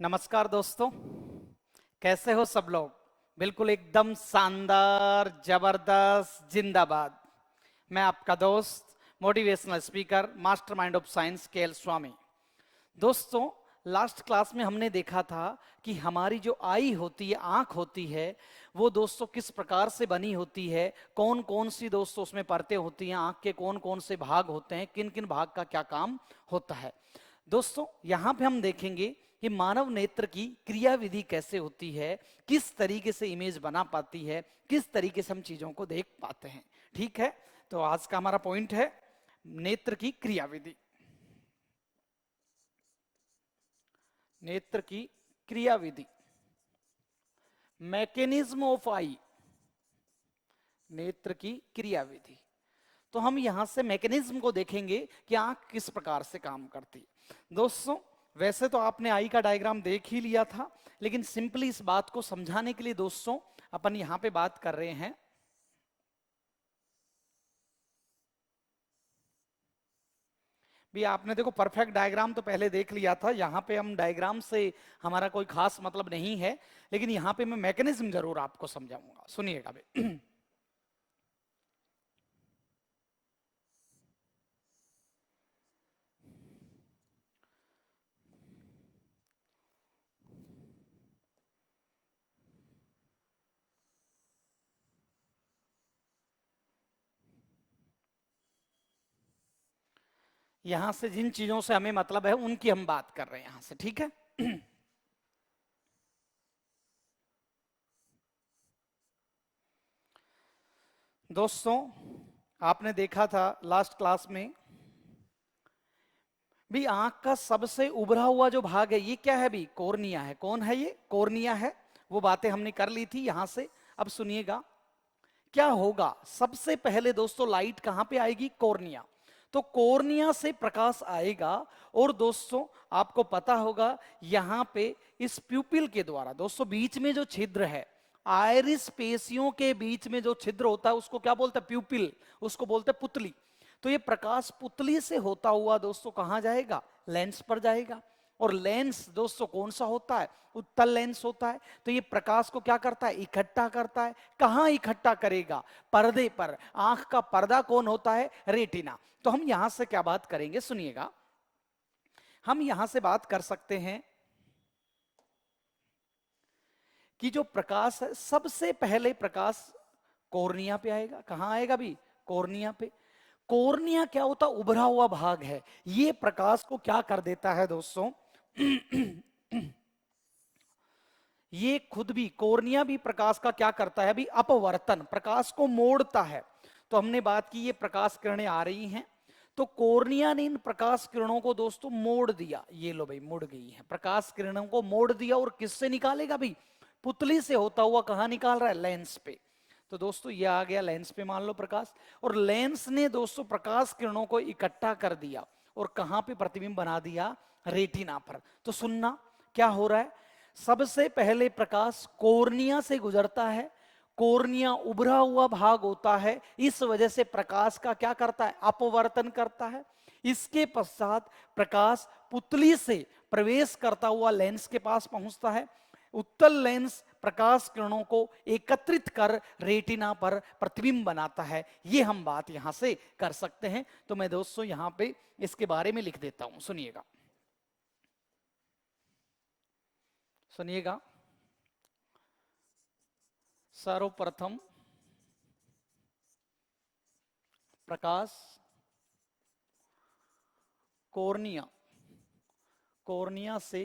नमस्कार दोस्तों, कैसे हो सब लोग। बिल्कुल एकदम शानदार, जबरदस्त, जिंदाबाद। मैं आपका दोस्त, motivational speaker, mastermind of science K L. Swami. दोस्तों, लास्ट क्लास में हमने देखा था कि हमारी जो आई होती है, आंख होती है, वो दोस्तों किस प्रकार से बनी होती है, कौन कौन सी दोस्तों उसमें परतें होती हैं, आंख के कौन कौन से भाग होते हैं, किन किन भाग का क्या काम होता है। दोस्तों, यहां पे हम देखेंगे कि मानव नेत्र की क्रियाविधि कैसे होती है, किस तरीके से इमेज बना पाती है, किस तरीके से हम चीजों को देख पाते हैं। ठीक है, तो आज का हमारा पॉइंट है नेत्र की क्रियाविधि। नेत्र की क्रियाविधि, मैकेनिज्म ऑफ आई। नेत्र की क्रियाविधि, तो हम यहां से मैकेनिज्म को देखेंगे कि आंख किस प्रकार से काम करती है। दोस्तों, वैसे तो आपने आई का डायग्राम देख ही लिया था, लेकिन सिंपली इस बात को समझाने के लिए दोस्तों अपन यहां पे बात कर रहे हैं। भी आपने देखो परफेक्ट डायग्राम तो पहले देख लिया था, यहां पे हम डायग्राम से हमारा कोई खास मतलब नहीं है, लेकिन यहां पे मैं मैकेनिज्म जरूर आपको समझाऊंगा। सुनिएगा भाई। यहां से जिन चीजों से हमें मतलब है उनकी हम बात कर रहे हैं यहां से, ठीक है। दोस्तों, आपने देखा था लास्ट क्लास में भी आंख का सबसे उभरा हुआ जो भाग है ये क्या है भी? कॉर्निया है। कौन है ये? कॉर्निया है। वो बातें हमने कर ली थी यहां से। अब सुनिएगा क्या होगा। सबसे पहले दोस्तों लाइट कहां पे आएगी? कॉर्निया। तो कॉर्निया से प्रकाश आएगा, और दोस्तों आपको पता होगा यहां पे इस प्यूपिल के द्वारा दोस्तों बीच में जो छिद्र है, आयरिस पेशियों के बीच में जो छिद्र होता है उसको क्या बोलते हैं? प्यूपिल। उसको बोलते हैं पुतली। तो ये प्रकाश पुतली से होता हुआ दोस्तों कहां जाएगा? लेंस पर जाएगा। और लेंस दोस्तों कौन सा होता है? उत्तल लेंस होता है। तो ये प्रकाश को क्या करता है? इकट्ठा करता है। कहां इकट्ठा करेगा? पर्दे पर। आंख का पर्दा कौन होता है? रेटिना। तो हम यहां से क्या बात करेंगे? सुनिएगा, हम यहां से बात कर सकते हैं कि जो प्रकाश है, सबसे पहले प्रकाश कॉर्निया पे आएगा। कहां आएगा भी? कॉर्निया पे। कॉर्निया क्या होता? उभरा हुआ भाग है। ये प्रकाश को क्या कर देता है दोस्तों? ये खुद भी, कॉर्निया भी प्रकाश का क्या करता है भी? अपवर्तन, प्रकाश को मोड़ता है। तो हमने बात की ये प्रकाश किरणें आ रही हैं, तो कॉर्निया ने इन प्रकाश किरणों को दोस्तों मोड़ दिया। ये लो भाई, मुड़ गई है। प्रकाश किरणों को मोड़ दिया, और किससे निकालेगा भाई? पुतली से होता हुआ कहां निकाल रहा है? लेंस पे। तो दोस्तों ये आ गया लेंस पे, मान लो प्रकाश। और लेंस ने दोस्तों प्रकाश किरणों को इकट्ठा कर दिया, और कहां पे प्रतिबिंब बना दिया? रेटिना पर। तो सुनना क्या हो रहा है। सबसे पहले प्रकाश कॉर्निया से गुजरता है। कॉर्निया उभरा हुआ भाग होता है, इस वजह से प्रकाश का क्या करता है? अपवर्तन करता है। इसके पश्चात प्रकाश पुतली से प्रवेश करता हुआ लेंस के पास पहुंचता है। उत्तल लेंस प्रकाश किरणों को एकत्रित कर रेटिना पर प्रतिबिंब बनाता है। ये हम बात यहां से कर सकते हैं। तो मैं दोस्तों यहां पे इसके बारे में लिख देता हूं। सुनिएगा, सुनिएगा। सर्वप्रथम प्रकाश कॉर्निया, कॉर्निया से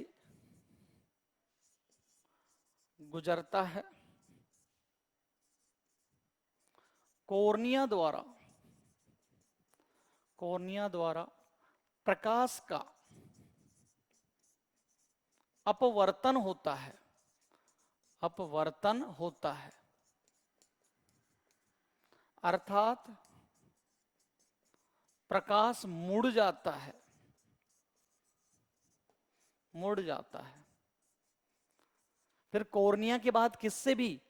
गुजरता है। कॉर्निया द्वारा, कॉर्निया द्वारा प्रकाश का अपवर्तन होता है। अपवर्तन होता है, अर्थात प्रकाश मुड़ जाता है। मुड़ जाता है। फिर कॉर्निया के बाद किससे भी?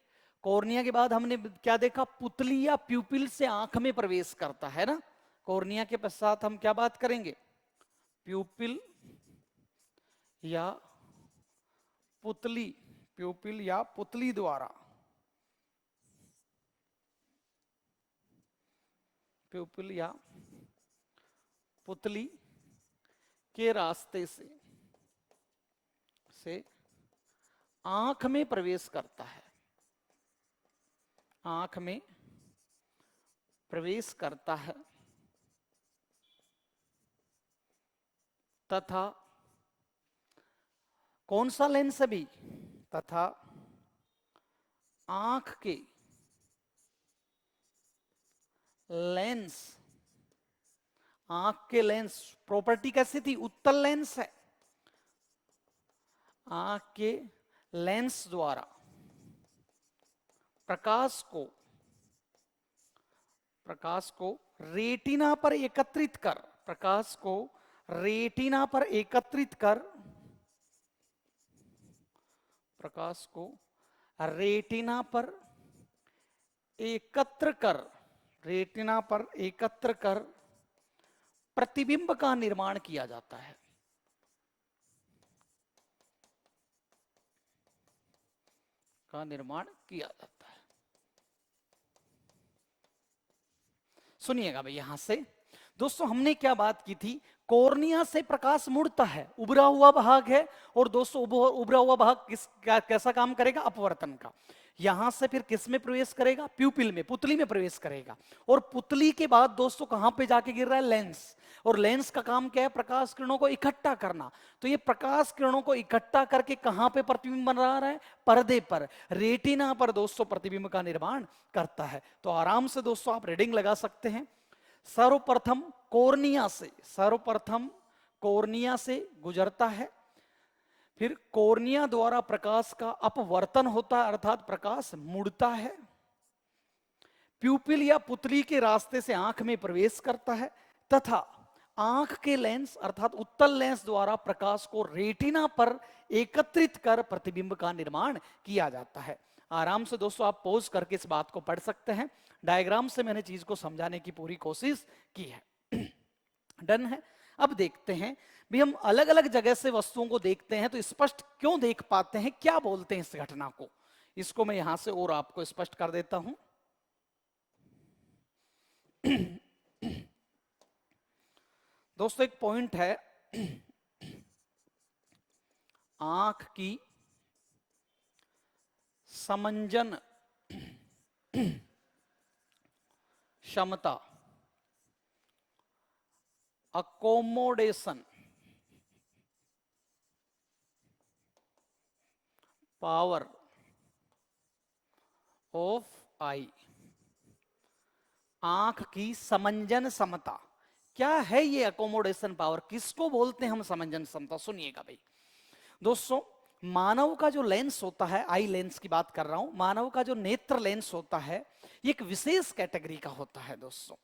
कॉर्निया के बाद हमने क्या देखा? पुतली या प्यूपिल से आंख में प्रवेश करता है ना। कॉर्निया के पश्चात हम क्या बात करेंगे? प्यूपिल या पुतली, प्यूपिल या पुतली द्वारा, प्यूपिल या पुतली के रास्ते से आंख में प्रवेश करता है, आंख में प्रवेश करता है तथा कौन सा लेंस है भी, तथा आंख के लेंस, आंख के लेंस प्रॉपर्टी कैसी थी, उत्तल लेंस है, आंख के लेंस द्वारा प्रकाश को रेटिना पर एकत्रित कर, प्रकाश को रेटिना पर एकत्रित कर, प्रकाश को रेटिना पर एकत्र कर, रेटिना पर एकत्र कर प्रतिबिंब का निर्माण किया जाता है, का निर्माण किया जाता है। सुनिएगा भाई, यहां से दोस्तों हमने क्या बात की थी, कॉर्निया से प्रकाश मुड़ता है, उभरा हुआ भाग है, और दोस्तों उभरा हुआ भाग कैसा काम करेगा, अपवर्तन का। यहां से फिर किस में प्रवेश करेगा, प्यूपिल में, पुतली में प्रवेश करेगा, और पुतली के बाद दोस्तों कहां पे जाके गिर रहा है, लेंस, और लेंस का काम क्या है, प्रकाश किरणों को इकट्ठा करना। तो ये प्रकाश किरणों को इकट्ठा करके कहां पे प्रतिबिंब बना रहा है, पर्दे पर, रेटिना पर दोस्तों प्रतिबिंब का निर्माण करता है। तो आराम से दोस्तों आप रीडिंग लगा सकते हैं, सर्वप्रथम कॉर्निया से, सर्वप्रथम कॉर्निया से गुजरता है, फिर कॉर्निया द्वारा प्रकाश का अपवर्तन होता है, अर्थात प्रकाश मुड़ता है, प्यूपिल या पुतली के रास्ते से आंख में प्रवेश करता है, तथा आंख के लेंस अर्थात उत्तल लेंस द्वारा प्रकाश को रेटिना पर एकत्रित कर प्रतिबिंब का निर्माण किया जाता है। आराम से दोस्तों आप पॉज करके इस बात को पढ़ सकते हैं, डायग्राम से मैंने चीज को समझाने की पूरी कोशिश की है। डन है। अब देखते हैं भी, हम अलग अलग जगह से वस्तुओं को देखते हैं तो स्पष्ट क्यों देख पाते हैं, क्या बोलते हैं इस घटना को, इसको मैं यहां से और आपको स्पष्ट कर देता हूं। दोस्तों एक पॉइंट है, आंख की समंजन क्षमता, अकोमोडेशन पावर ऑफ आई, आंख की समंजन क्षमता, क्या है ये अकोमोडेशन पावर, किसको बोलते हैं हम समंजन क्षमता, सुनिएगा भाई। दोस्तों मानव का जो लेंस होता है, आई लेंस की बात कर रहा हूं, मानव का जो नेत्र लेंस होता है ये एक विशेष कैटेगरी का होता है। दोस्तों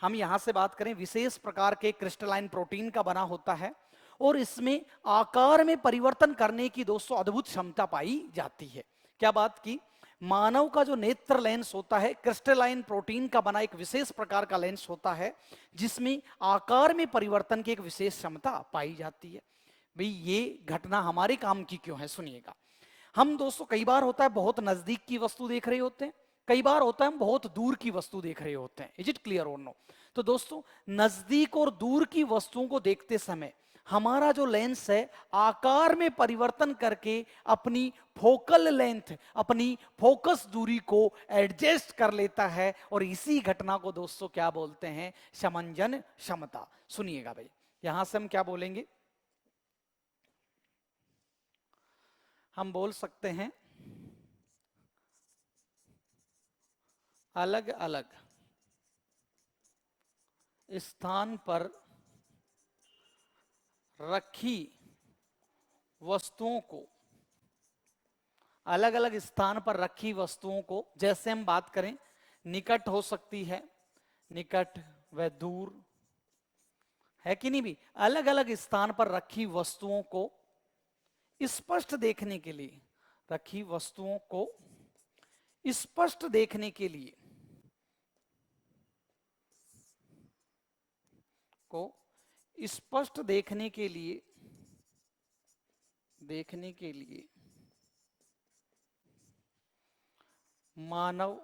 हम यहां से बात करें, विशेष प्रकार के क्रिस्टलाइन प्रोटीन का बना होता है, और इसमें आकार में परिवर्तन करने की दोस्तों अद्भुत क्षमता पाई जाती है। क्या बात की, मानव का जो नेत्र लेंस होता है क्रिस्टलाइन प्रोटीन का बना एक विशेष प्रकार का लेंस होता है, जिसमें आकार में परिवर्तन की एक विशेष क्षमता पाई जाती है। भाई ये घटना हमारे काम की क्यों है, सुनिएगा। हम दोस्तों कई बार होता है बहुत नजदीक की वस्तु देख रहे होते हैं, कई बार होता है हम बहुत दूर की वस्तु देख रहे होते हैं, इज इट क्लियर और नो। तो दोस्तों नजदीक और दूर की वस्तुओं को देखते समय हमारा जो लेंस है आकार में परिवर्तन करके अपनी फोकल लेंथ, अपनी फोकस दूरी को एडजस्ट कर लेता है, और इसी घटना को दोस्तों क्या बोलते हैं, समंजन क्षमता। सुनिएगा भाई, यहां से हम क्या बोलेंगे, हम बोल सकते हैं अलग अलग स्थान पर रखी वस्तुओं को, अलग अलग स्थान पर रखी वस्तुओं को, जैसे हम बात करें निकट हो सकती है, निकट व दूर है कि नहीं भी, अलग अलग स्थान पर रखी वस्तुओं को स्पष्ट देखने के लिए, रखी वस्तुओं को स्पष्ट देखने के लिए, को स्पष्ट देखने के लिए मानव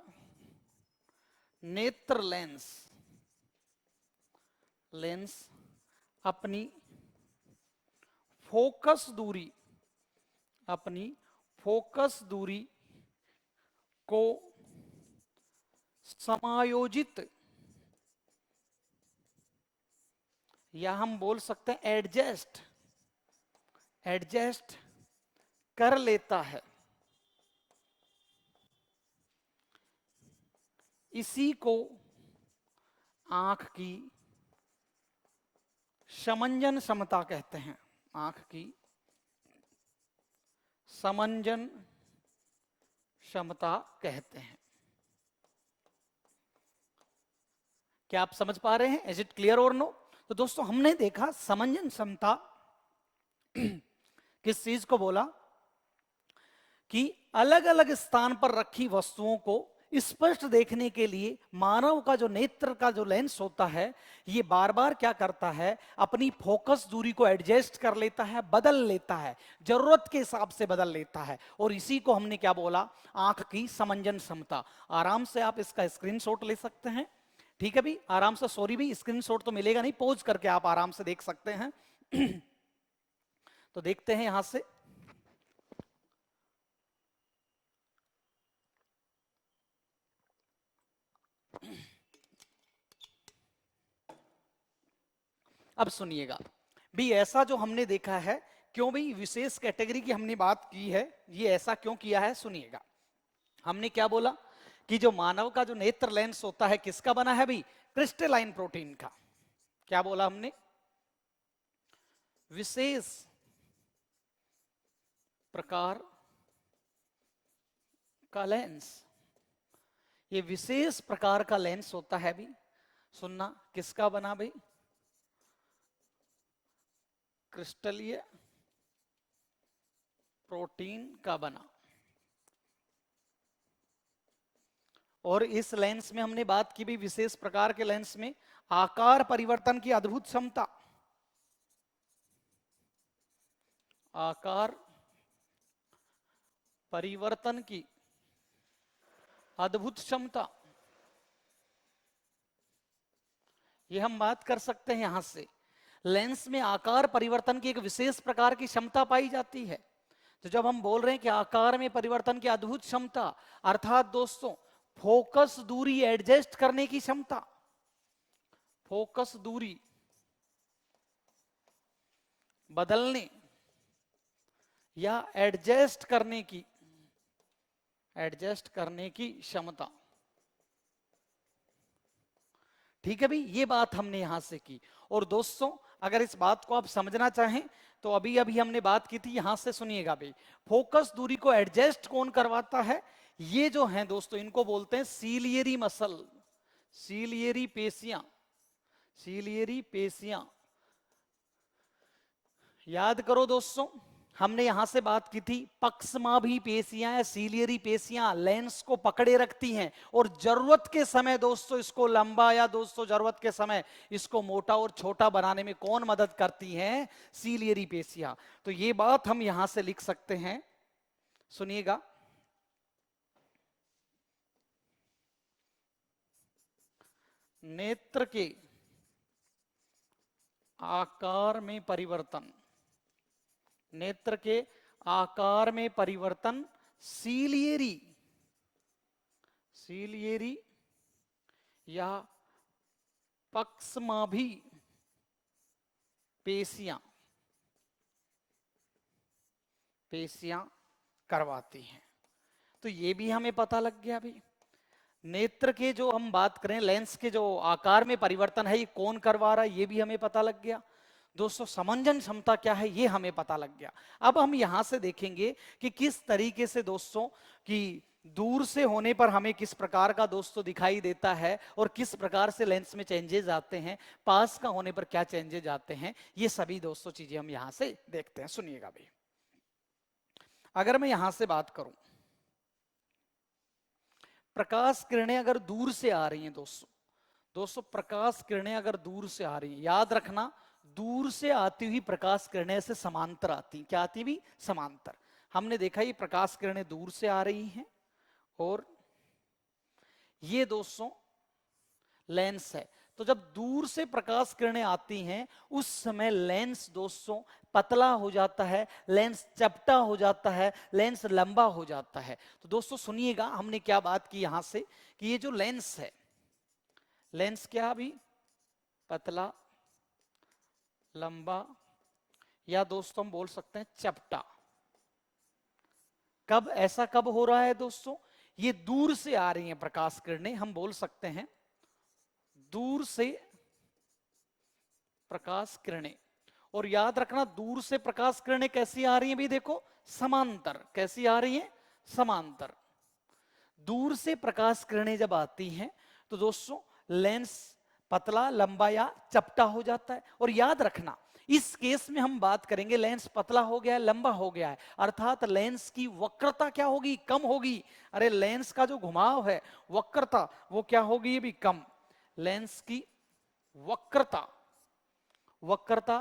नेत्र लेंस अपनी फोकस दूरी को समायोजित, या हम बोल सकते हैं एडजस्ट कर लेता है। इसी को आंख की समंजन क्षमता कहते हैं। आंख की समंजन क्षमता कहते हैं। क्या आप समझ पा रहे हैं? इज इट क्लियर और नो? तो दोस्तों हमने देखा समंजन क्षमता किस चीज को बोला कि अलग अलग स्थान पर रखी वस्तुओं को स्पष्ट देखने के लिए मानव का जो नेत्र का जो लेंस होता है, ये बार बार क्या करता है, अपनी फोकस दूरी को एडजस्ट कर लेता है, बदल लेता है, जरूरत के हिसाब से बदल लेता है। और इसी को हमने क्या बोला? आंख की समंजन क्षमता। आराम से आप इसका स्क्रीनशॉट ले सकते हैं। ठीक है भी, आराम से। सॉरी भी, स्क्रीनशॉट तो मिलेगा नहीं, पॉज करके आप आराम से देख सकते हैं। तो देखते हैं यहां से। अब सुनिएगा भी, ऐसा जो हमने देखा है, क्यों भी विशेष कैटेगरी की हमने बात की है, ये ऐसा क्यों किया है सुनिएगा। हमने क्या बोला कि जो मानव का जो नेत्र लेंस होता है किसका बना है भाई? क्रिस्टलाइन प्रोटीन का। क्या बोला हमने? विशेष प्रकार का लेंस। ये विशेष प्रकार का लेंस होता है भी, सुनना, किसका बना भाई? क्रिस्टलीय प्रोटीन का बना। और इस लेंस में हमने बात की भी, विशेष प्रकार के लेंस में आकार परिवर्तन की अद्भुत क्षमता, आकार परिवर्तन की अद्भुत क्षमता, ये हम बात कर सकते हैं यहां से। लेंस में आकार परिवर्तन की एक विशेष प्रकार की क्षमता पाई जाती है। तो जब हम बोल रहे हैं कि आकार में परिवर्तन की अद्भुत क्षमता, अर्थात दोस्तों फोकस दूरी एडजस्ट करने की क्षमता, फोकस दूरी बदलने या एडजस्ट करने की क्षमता। ठीक है भाई, ये बात हमने यहां से की। और दोस्तों अगर इस बात को आप समझना चाहें तो अभी अभी हमने बात की थी, यहां से सुनिएगा भाई। फोकस दूरी को एडजस्ट कौन करवाता है? ये जो है दोस्तों, इनको बोलते हैं सीलियरी मसल, सीलियरी पेशियां, सीलियरी पेशियां। याद करो दोस्तों, हमने यहां से बात की थी, पक्षमाभी पेशियां या सीलियरी पेशियां लेंस को पकड़े रखती हैं और जरूरत के समय दोस्तों इसको लंबा, या दोस्तों जरूरत के समय इसको मोटा और छोटा बनाने में कौन मदद करती हैं? सीलियरी पेशियां। तो ये बात हम यहां से लिख सकते हैं, सुनिएगा। नेत्र के आकार में परिवर्तन, नेत्र के आकार में परिवर्तन सीलियरी या पक्षमाभी पेशियां करवाती हैं। तो ये भी हमें पता लग गया भाई। नेत्र के जो हम बात करें, लेंस के जो आकार में परिवर्तन है, ये कौन करवा रहा है, ये भी हमें पता लग गया। दोस्तों समंजन क्षमता क्या है, ये हमें पता लग गया। अब हम यहां से देखेंगे कि किस तरीके से दोस्तों कि दूर से होने पर हमें किस प्रकार का दोस्तों दिखाई देता है और किस प्रकार से लेंस में चेंजेस आते हैं, पास का होने पर क्या चेंजेस आते हैं, ये सभी दोस्तों चीजें हम यहां से देखते हैं। सुनिएगा भाई, अगर मैं यहां से बात करूं, प्रकाश किरणें अगर दूर से आ रही हैं दोस्तों प्रकाश किरणें अगर दूर से आ रही हैं, याद रखना दूर से आती हुई प्रकाश किरणें से समांतर आती, क्या आती भी? समांतर। हमने देखा ये प्रकाश किरणें दूर से आ रही हैं और ये दोस्तों लेंस है। तो जब दूर से प्रकाश किरणें आती हैं उस समय लेंस दोस्तों पतला हो जाता है, लेंस चपटा हो जाता है, लेंस लंबा हो जाता है। तो दोस्तों सुनिएगा, हमने क्या बात की यहां से कि ये जो लेंस है, लेंस क्या अभी पतला, लंबा, या दोस्तों हम बोल सकते हैं चपटा। कब ऐसा कब हो रहा है दोस्तों? ये दूर से आ रही हैं प्रकाश किरणें, हम बोल सकते हैं दूर से प्रकाश किरणें। और याद रखना दूर से प्रकाश किरणें कैसी आ रही हैं भी, देखो समांतर। कैसी आ रही हैं? समांतर। दूर से प्रकाश किरणें जब आती हैं तो दोस्तों लेंस पतला, लंबा या चपटा हो जाता है। और याद रखना इस केस में हम बात करेंगे लेंस पतला हो गया है, लंबा हो गया है, अर्थात लेंस की वक्रता क्या होगी? कम होगी। अरे लेंस का जो घुमाव है, वक्रता, वो क्या होगी? ये भी कम। लेंस की वक्रता, वक्रता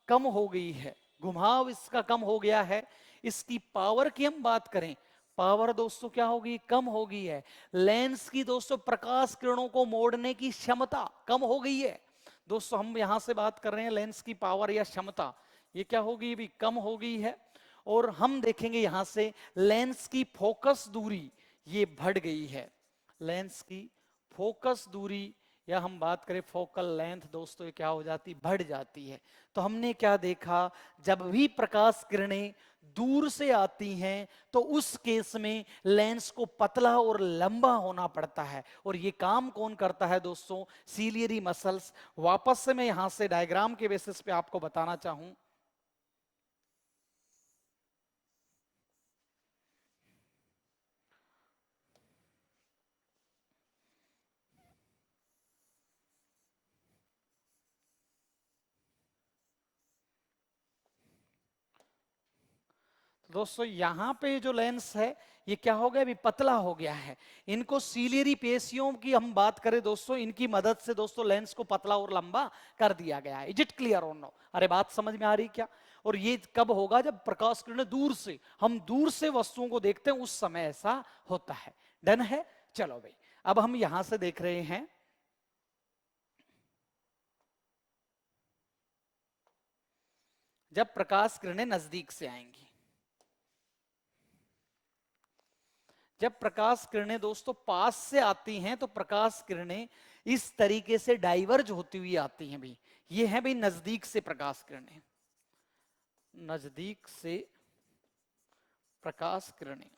कम हो गई है, घुमाव इसका कम हो गया है। इसकी पावर की हम बात करें, पावर दोस्तों क्या होगी? कम हो गई है। लेंस की दोस्तों प्रकाश किरणों को मोड़ने की क्षमता कम हो गई है। दोस्तों हम यहां से बात कर रहे हैं लेंस की पावर या क्षमता, ये क्या होगी? भी कम हो गई है। और हम देखेंगे यहां से लेंस की फोकस दूरी ये बढ़ गई है। लेंस की फोकस दूरी या हम बात करें फोकल लेंथ दोस्तों, ये क्या हो जाती? बढ़ जाती है। तो हमने क्या देखा, जब भी प्रकाश किरणें दूर से आती हैं तो उस केस में लेंस को पतला और लंबा होना पड़ता है। और ये काम कौन करता है दोस्तों? Ciliary muscles. वापस से मैं यहां से डायग्राम के बेसिस पे आपको बताना चाहूं। दोस्तों यहां पे जो लेंस है ये क्या हो गया? अभी पतला हो गया है। इनको सीलियरी पेशियों की हम बात करें दोस्तों, इनकी मदद से दोस्तों लेंस को पतला और लंबा कर दिया गया है। इज इट क्लियर और नो? अरे बात समझ में आ रही क्या? और ये कब होगा? जब प्रकाश किरणें दूर से, हम दूर से वस्तुओं को देखते हैं उस समय ऐसा होता है। डन है? चलो भाई, अब हम यहां से देख रहे हैं जब प्रकाश किरणें नजदीक से आएंगी, जब प्रकाश किरणें दोस्तों पास से आती हैं तो प्रकाश किरणें इस तरीके से डाइवर्ज होती हुई आती हैं भाई। ये है भाई नजदीक से प्रकाश किरणें, नजदीक से प्रकाश किरणें।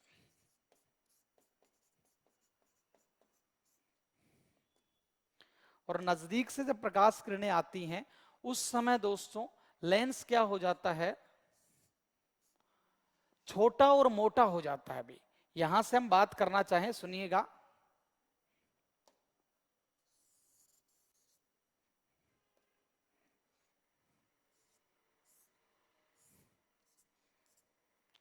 और नजदीक से जब प्रकाश किरणें आती हैं उस समय दोस्तों लेंस क्या हो जाता है? छोटा और मोटा हो जाता है भाई। यहां से हम बात करना चाहें, सुनिएगा,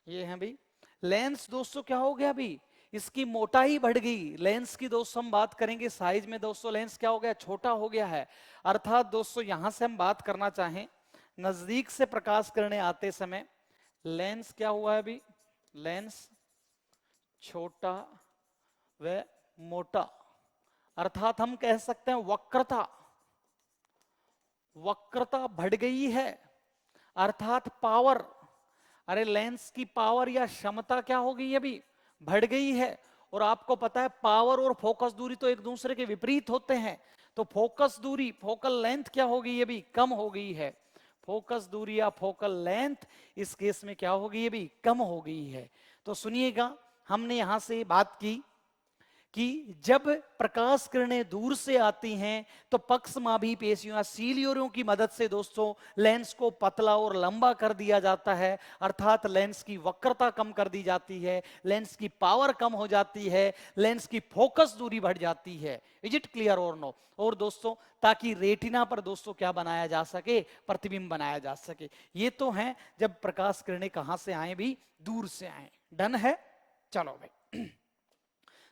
ये है भाई लेंस दोस्तों क्या हो गया अभी? इसकी मोटाई बढ़ गई। लेंस की दोस्तों हम बात करेंगे साइज में दोस्तों, लेंस क्या हो गया? छोटा हो गया है। अर्थात दोस्तों यहां से हम बात करना चाहें नजदीक से प्रकाश किरणें आते समय लेंस क्या हुआ है अभी? लेंस छोटा व मोटा, अर्थात हम कह सकते हैं वक्रता, वक्रता बढ़ गई है। अर्थात पावर, अरे लेंस की पावर या क्षमता क्या हो गई अभी? बढ़ गई है। और आपको पता है पावर और फोकस दूरी तो एक दूसरे के विपरीत होते हैं। तो फोकस दूरी, फोकल लेंथ क्या हो गई अभी? कम हो गई है। फोकस दूरी या फोकल लेंथ इस केस में क्या हो गई अभी? कम हो गई है। तो सुनिएगा, हमने यहां से बात की कि जब प्रकाश किरणें दूर से आती हैं तो पक्षमाभी पेशियों, सीलियोरों की मदद से दोस्तों लेंस को पतला और लंबा कर दिया जाता है। अर्थात लेंस की वक्रता कम कर दी जाती है, लेंस की पावर कम हो जाती है, लेंस की फोकस दूरी बढ़ जाती है। इज इट क्लियर और नो? और दोस्तों ताकि रेटिना पर दोस्तों क्या बनाया जा सके? प्रतिबिंब बनाया जा सके। ये तो है जब प्रकाश किरणें कहां से आए भी? दूर से आए। डन है? चलो भाई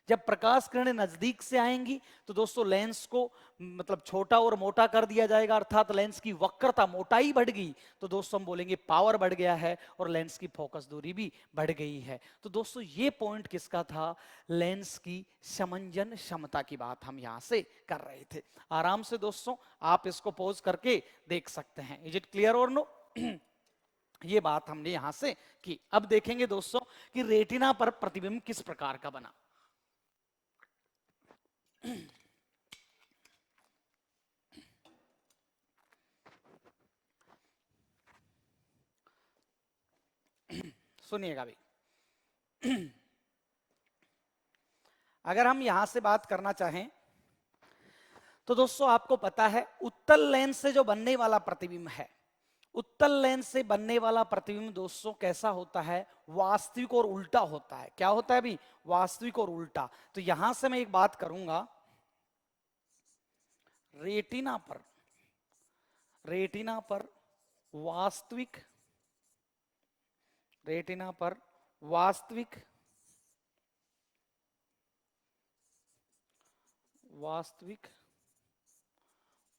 जब प्रकाश किरणें नजदीक से आएंगी तो दोस्तों लेंस को मतलब छोटा और मोटा कर दिया जाएगा, अर्थात लेंस की वक्रता, मोटाई बढ़ गई तो दोस्तों हम बोलेंगे पावर बढ़ गया है और लेंस की फोकस दूरी भी बढ़ गई है। तो दोस्तों ये पॉइंट किसका था? लेंस की समंजन क्षमता की बात हम यहां से कर रहे थे। आराम से दोस्तों आप इसको पॉज करके देख सकते हैं। इज इट क्लियर और नो? ये बात हमने यहां से की। अब देखेंगे दोस्तों कि रेटिना पर प्रतिबिंब किस प्रकार का बना। सुनिएगा भाई, अगर हम यहां से बात करना चाहें तो दोस्तों आपको पता है उत्तल लेंस से जो बनने वाला प्रतिबिंब है, उत्तल लेंस से बनने वाला प्रतिबिंब दोस्तों कैसा होता है? वास्तविक और उल्टा होता है। क्या होता है भी? वास्तविक और उल्टा। तो यहां से मैं एक बात करूंगा, रेटिना पर वास्तविक, रेटिना पर वास्तविक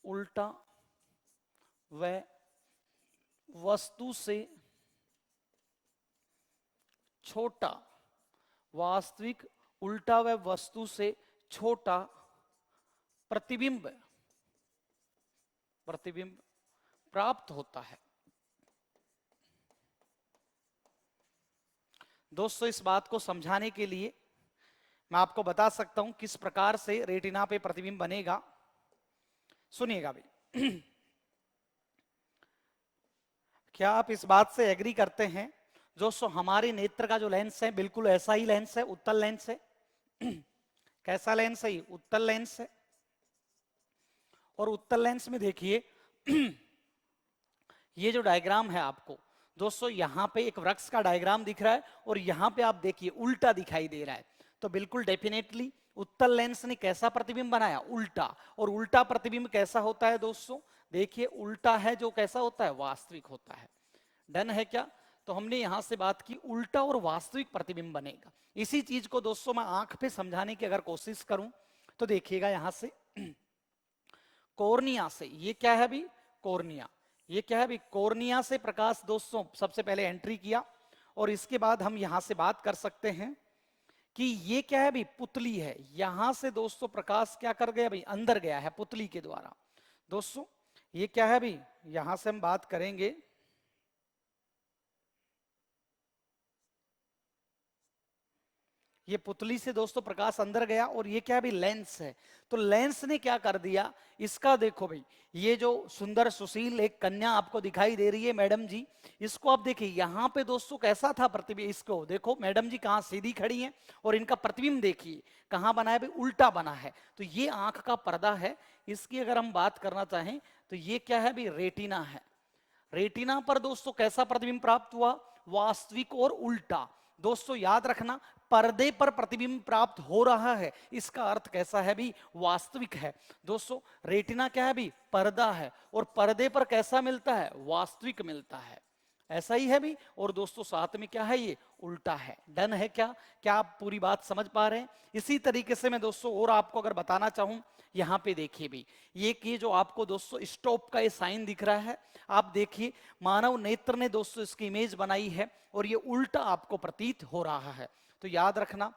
उल्टा व वस्तु से छोटा, वास्तविक उल्टा व वस्तु से छोटा प्रतिबिंब प्राप्त होता है। दोस्तों इस बात को समझाने के लिए मैं आपको बता सकता हूं किस प्रकार से रेटिना पे प्रतिबिंब बनेगा। सुनिएगा भाई, क्या आप इस बात से एग्री करते हैं दोस्तों हमारे नेत्र का जो लेंस है बिल्कुल ऐसा ही लेंस है, उत्तल लेंस है। कैसा लेंस है? उत्तल लेंस है। और उत्तल लेंस में देखिए ये जो डायग्राम है आपको दोस्तों, यहां पे एक वृक्ष का डायग्राम दिख रहा है और यहां पे आप देखिए उल्टा दिखाई दे रहा है। तो बिल्कुल डेफिनेटली उत्तल लेंस ने कैसा प्रतिबिंब बनाया? उल्टा। और उल्टा प्रतिबिंब कैसा होता है दोस्तों? देखिए उल्टा है जो कैसा होता है? वास्तविक होता है। डन है क्या? तो हमने यहां से बात की उल्टा और वास्तविक प्रतिबिंब बनेगा। इसी चीज को दोस्तों मैं आंख पे समझाने की अगर कोशिश करूं तो देखिएगा यहां से कॉर्निया से, ये क्या है अभी? कॉर्निया। ये क्या है अभी? कॉर्निया से प्रकाश दोस्तों सबसे पहले एंट्री किया और इसके बाद हम यहां से बात कर सकते हैं कि ये क्या है अभी? पुतली है। यहां से दोस्तों प्रकाश क्या कर गया अभी? अंदर गया है पुतली के द्वारा। दोस्तों ये क्या है अभी? यहां से हम बात करेंगे, ये पुतली से दोस्तों प्रकाश अंदर गया और ये क्या भी? लेंस है। तो लेंस ने क्या कर दिया इसका? देखो भाई, ये जो सुंदर सुशील एक कन्या आपको दिखाई दे रही है मैडम जी, इसको आप देखिए यहां पे दोस्तों कैसा था प्रतिबिंब? इसको देखो मैडम जी कहां सीधी खड़ी हैं और इनका प्रतिबिंब देखिए कहां बना है भाई? उल्टा बना है। तो ये आंख का पर्दा है। इसकी अगर हम बात करना चाहें तो ये क्या है भाई? रेटिना है। रेटिना पर दोस्तों कैसा प्रतिबिंब प्राप्त हुआ? वास्तविक और उल्टा। दोस्तों याद रखना, पर्दे पर प्रतिबिंब प्राप्त हो रहा है, इसका अर्थ कैसा है भी? वास्तविक है। दोस्तों रेटिना क्या है भी? पर्दा है और पर्दे पर कैसा मिलता है? वास्तविक मिलता है। ऐसा ही है भी। और दोस्तों साथ में क्या है? ये उल्टा है। डन है क्या? क्या आप पूरी बात समझ पा रहे हैं? इसी तरीके से मैं दोस्तों और आपको अगर बताना चाहूं, यहां पे देखिए भी ये जो आपको दोस्तों स्टॉप का ये साइन दिख रहा है, आप देखिए मानव नेत्र ने दोस्तों इसकी इमेज बनाई है और ये उल्टा आपको प्रतीत हो रहा है। तो याद रखना,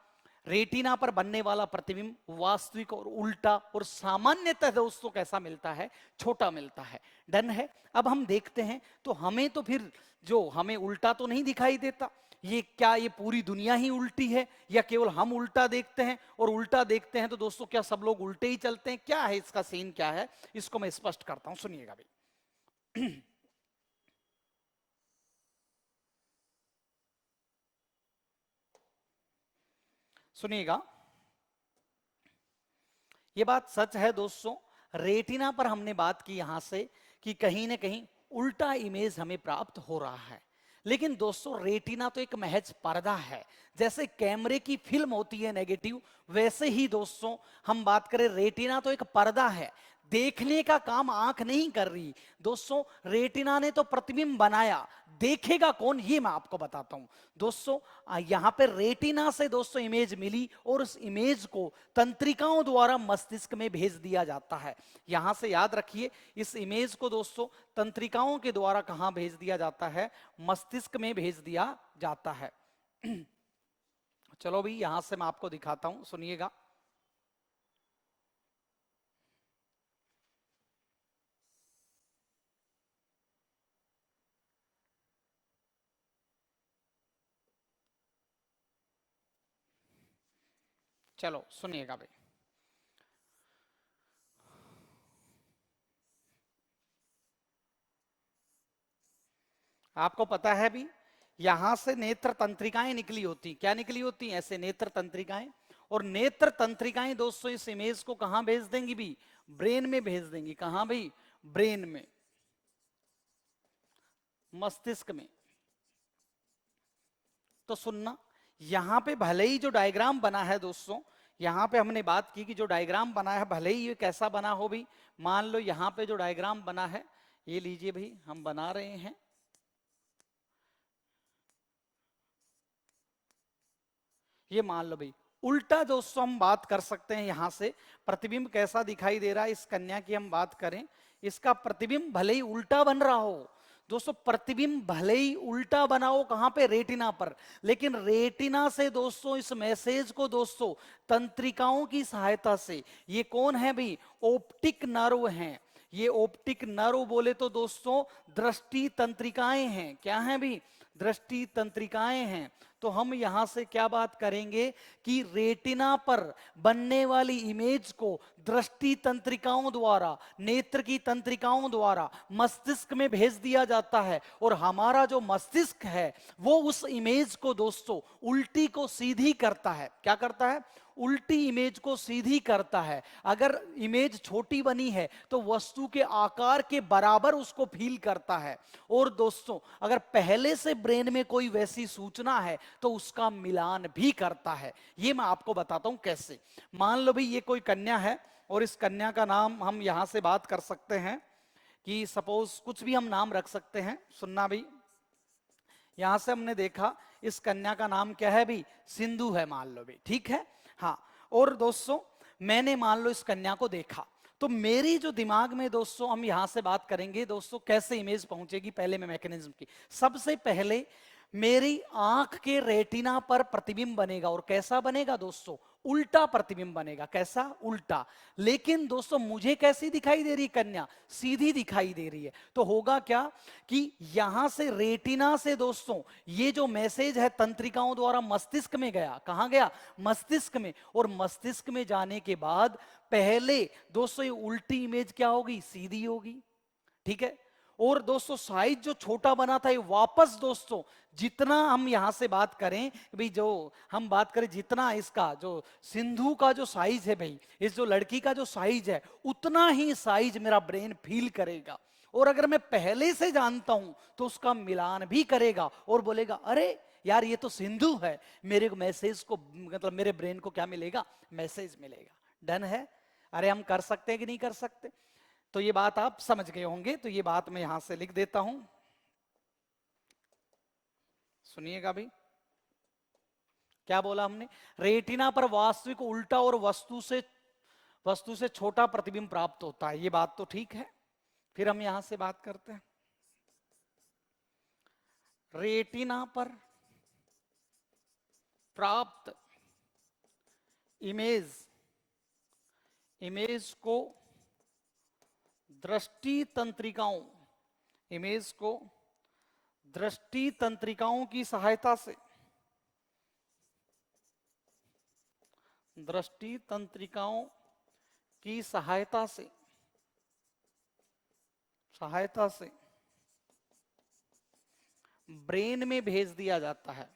रेटिना पर बनने वाला प्रतिबिंब वास्तविक और उल्टा और सामान्यतः दोस्तों कैसा मिलता है? छोटा मिलता है। डन है। अब हम देखते हैं तो हमें तो फिर जो हमें उल्टा तो नहीं दिखाई देता, ये क्या ये पूरी दुनिया ही उल्टी है या केवल हम उल्टा देखते हैं? और उल्टा देखते हैं तो दोस्तों क्या सब लोग उल्टे ही चलते हैं? क्या है इसका सीन? क्या है इसको मैं स्पष्ट करता हूं, सुनिएगा भाई। सुनिएगा, ये बात सच है दोस्तों, रेटिना पर हमने बात की यहां से कि कहीं ना कहीं उल्टा इमेज हमें प्राप्त हो रहा है। लेकिन दोस्तों रेटिना तो एक महज पर्दा है। जैसे कैमरे की फिल्म होती है नेगेटिव, वैसे ही दोस्तों हम बात करें रेटिना तो एक पर्दा है। देखने का काम आंख नहीं कर रही दोस्तों, रेटिना ने तो प्रतिबिंब बनाया, देखेगा कौन, ये मैं आपको बताता हूं दोस्तों। यहां पे रेटिना से दोस्तों इमेज मिली और उस इमेज को तंत्रिकाओं द्वारा मस्तिष्क में भेज दिया जाता है। यहां से याद रखिए, इस इमेज को दोस्तों तंत्रिकाओं के द्वारा कहां भेज दिया जाता है, मस्तिष्क में भेज दिया जाता है। चलो भाई यहां से मैं आपको दिखाता हूं, सुनिएगा। चलो सुनिएगा भाई। आपको पता है भी, यहां से नेत्र तंत्रिकाएं निकली होती, क्या निकली होती, ऐसे नेत्र तंत्रिकाएं। और नेत्र तंत्रिकाएं दोस्तों इस इमेज को कहां भेज देंगी भी, ब्रेन में भेज देंगी। कहां भाई, ब्रेन में, मस्तिष्क में। तो सुनना, यहां पे भले ही जो डायग्राम बना है दोस्तों, यहां पे हमने बात की कि जो डायग्राम बना है भले ही ये कैसा बना हो भी, मान लो यहां पे जो डायग्राम बना है, ये लीजिए भाई हम बना रहे हैं, ये मान लो भाई उल्टा दोस्तों हम बात कर सकते हैं। यहां से प्रतिबिंब कैसा दिखाई दे रहा है, इस कन्या की हम बात करें, इसका प्रतिबिंब भले ही उल्टा बन रहा हो दोस्तों, प्रतिबिंब भले ही उल्टा बना हो कहां पे, रेटिना पर, लेकिन रेटिना से दोस्तों इस मैसेज को दोस्तों तंत्रिकाओं की सहायता से, ये कौन है भाई, ऑप्टिक नर्व हैं। ये ऑप्टिक नर्व बोले तो दोस्तों दृष्टि तंत्रिकाएं हैं। क्या हैं भाई, दृष्टि तंत्रिकाएं हैं। तो हम यहां से क्या बात करेंगे कि रेटिना पर बनने वाली इमेज को दृष्टि तंत्रिकाओं द्वारा, नेत्र की तंत्रिकाओं द्वारा मस्तिष्क में भेज दिया जाता है। और हमारा जो मस्तिष्क है वो उस इमेज को दोस्तों उल्टी को सीधी करता है। क्या करता है, उल्टी इमेज को सीधी करता है। अगर इमेज छोटी बनी है तो वस्तु के आकार के बराबर उसको फील करता है। और दोस्तों अगर पहले से ब्रेन में कोई वैसी सूचना है तो उसका मिलान भी करता है। ये मैं आपको बताता हूं कैसे। मान लो भाई ये कोई कन्या है और इस कन्या का नाम हम यहां से बात कर सकते हैं कि सपोज कुछ भी हम नाम रख सकते हैं। सुनना भाई, यहां से हमने देखा इस कन्या का नाम क्या है भी, सिंधु है मान लो भी, ठीक है। हाँ, और दोस्तों मैंने मान लो इस कन्या को देखा, तो मेरी जो दिमाग में दोस्तों, हम यहां से बात करेंगे दोस्तों कैसे इमेज पहुंचेगी, पहले मैं मैकेनिज्म की। सबसे पहले मेरी आंख के रेटिना पर प्रतिबिंब बनेगा, और कैसा बनेगा दोस्तों, उल्टा प्रतिबिंब बनेगा। कैसा, उल्टा। लेकिन दोस्तों मुझे कैसी दिखाई दे रही है कन्या, सीधी दिखाई दे रही है। तो होगा क्या कि यहां से रेटिना से दोस्तों ये जो मैसेज है तंत्रिकाओं द्वारा मस्तिष्क में गया। कहां गया, मस्तिष्क में। और मस्तिष्क में जाने के बाद पहले दोस्तों ये उल्टी इमेज क्या होगी, सीधी होगी, ठीक है। और दोस्तों साइज जो छोटा बना था ये वापस दोस्तों, जितना हम यहां से बात करें भाई, जो हम बात करें जितना इसका जो सिंधु का जो साइज है भाई, इस जो लड़की का जो साइज है उतना ही साइज मेरा ब्रेन फील करेगा। और अगर मैं पहले से जानता हूं तो उसका मिलान भी करेगा और बोलेगा अरे यार ये तो सिंधु है, मेरे मैसेज को, मतलब मेरे ब्रेन को क्या मिलेगा, मैसेज मिलेगा। डन है। अरे हम कर सकते हैं कि नहीं कर सकते। तो ये बात आप समझ गए होंगे, तो ये बात मैं यहां से लिख देता हूं, सुनिएगा भाई। क्या बोला हमने, रेटिना पर वास्तविक उल्टा और वस्तु से छोटा प्रतिबिंब प्राप्त होता है। ये बात तो ठीक है। फिर हम यहां से बात करते हैं, रेटिना पर प्राप्त इमेज, इमेज को दृष्टि तंत्रिकाओं, इमेज को दृष्टि तंत्रिकाओं की सहायता से, दृष्टि तंत्रिकाओं की सहायता से, सहायता से ब्रेन में भेज दिया जाता है,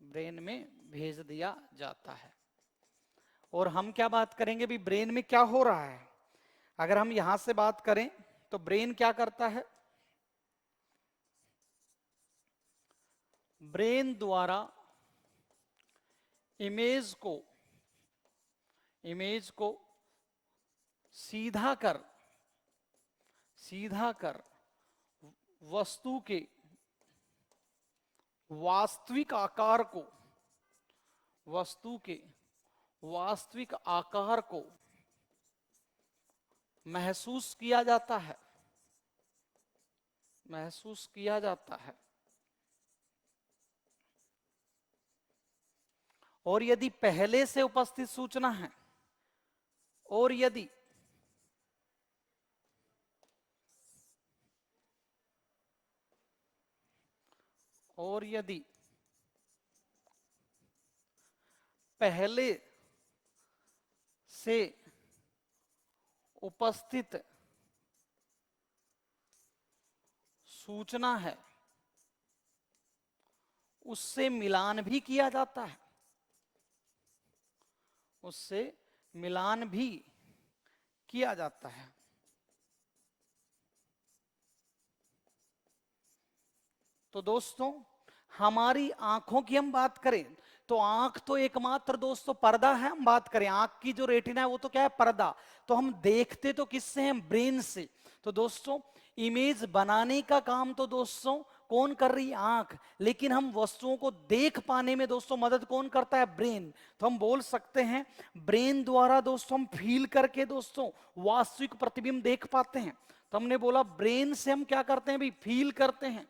ब्रेन में भेज दिया जाता है। और हम क्या बात करेंगे भी, ब्रेन में क्या हो रहा है। अगर हम यहां से बात करें तो ब्रेन क्या करता है, ब्रेन द्वारा इमेज को, इमेज को सीधा कर, सीधा कर वस्तु के वास्तविक आकार को, वस्तु के वास्तविक आकार को महसूस किया जाता है, महसूस किया जाता है। और यदि पहले से उपस्थित सूचना है, और यदि पहले से उपस्थित सूचना है, उससे मिलान भी किया जाता है, उससे मिलान भी किया जाता है। तो दोस्तों, हमारी आंखों की हम बात करें तो आंख तो एकमात्र दोस्तों पर्दा है। हम बात करें आंख की जो रेटिना है वो तो क्या है, पर्दा। तो हम देखते तो किससे हैं, ब्रेन से। तो दोस्तों, इमेज बनाने का काम तो दोस्तों कौन कर रही है, आंख। लेकिन हम वस्तुओं को देख पाने में दोस्तों मदद कौन करता है, ब्रेन। तो हम बोल सकते हैं ब्रेन द्वारा दोस्तों हम फील करके दोस्तों वास्तविक प्रतिबिंब देख पाते हैं। तो हमने बोला ब्रेन से हम क्या करते हैं भी, फील करते हैं।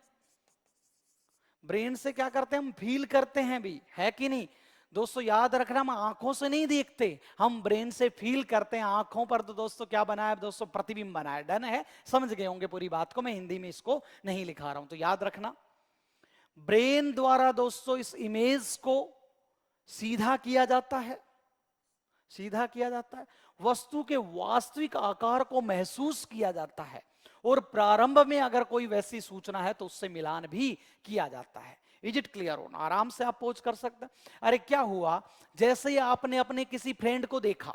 ब्रेन से क्या करते हैं, हम फील करते हैं भी, है कि नहीं दोस्तों। याद रखना, हम आंखों से नहीं देखते, हम ब्रेन से फील करते हैं। आंखों पर तो दोस्तों क्या बना है दोस्तों, प्रतिबिंब बना है। डन है, समझ गए होंगे पूरी बात को, मैं हिंदी में इसको नहीं लिखा रहा हूं। तो याद रखना, ब्रेन द्वारा दोस्तों इस इमेज को सीधा किया जाता है, सीधा किया जाता है। वस्तु के वास्तविक आकार को महसूस किया जाता है, और प्रारंभ में अगर कोई वैसी सूचना है तो उससे मिलान भी किया जाता है। इज इट क्लियर ऑन, आराम से आप पोज कर सकते हैं। अरे क्या हुआ, जैसे ही आपने अपने किसी फ्रेंड को देखा,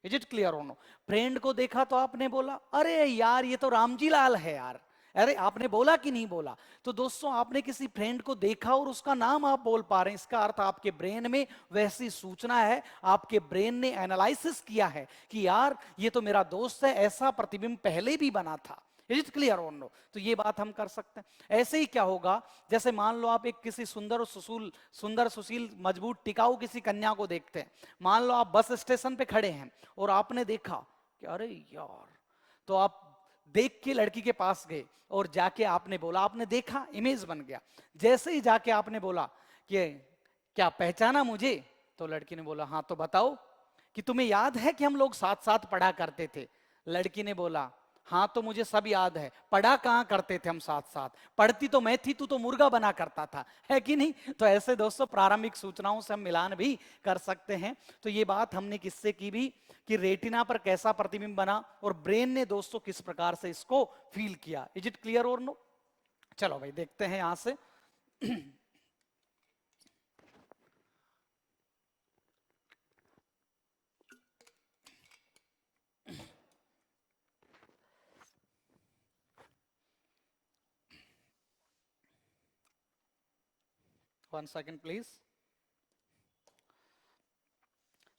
is it clear on, friend को देखा तो आपने बोला अरे यार ये तो रामजी लाल है यार। अरे आपने बोला कि नहीं बोला। तो दोस्तों, आपने किसी फ्रेंड को देखा और उसका नाम आप बोल पा रहे हैं, इसका अर्थ आपके ब्रेन में वैसी सूचना है, आपके ब्रेन ने एनालिसिस किया है कि यार ये तो मेरा दोस्त है, ऐसा प्रतिबिंब पहले भी बना था। इज इट क्लियर और नो। तो ये बात हम कर सकते हैं। ऐसे ही क्या होगा, जैसे मान लो आप एक किसी सुंदर सुशील मजबूत टिकाऊ किसी कन्या को देखते हैं। मान लो आप बस स्टेशन पे खड़े हैं और आपने देखा कि अरे यार, तो आप देख के लड़की के पास गए और जाके आपने बोला, आपने देखा, इमेज बन गया। जैसे ही जाके आपने बोला कि क्या पहचाना मुझे, तो लड़की ने बोला हाँ, तो बताओ कि तुम्हें याद है कि हम लोग साथ साथ पढ़ा करते थे। लड़की ने बोला हाँ, तो मुझे सब याद है, पढ़ा कहाँ करते थे हम साथ साथ, पढ़ती तो मैं थी, तू तो मुर्गा बना करता था, है कि नहीं। तो ऐसे दोस्तों प्रारंभिक सूचनाओं से हम मिलान भी कर सकते हैं। तो ये बात हमने किससे की भी, कि रेटिना पर कैसा प्रतिबिंब बना और ब्रेन ने दोस्तों किस प्रकार से इसको फील किया। इज इट क्लियर और नो। चलो भाई देखते हैं यहां से। 1 सेकेंड प्लीज,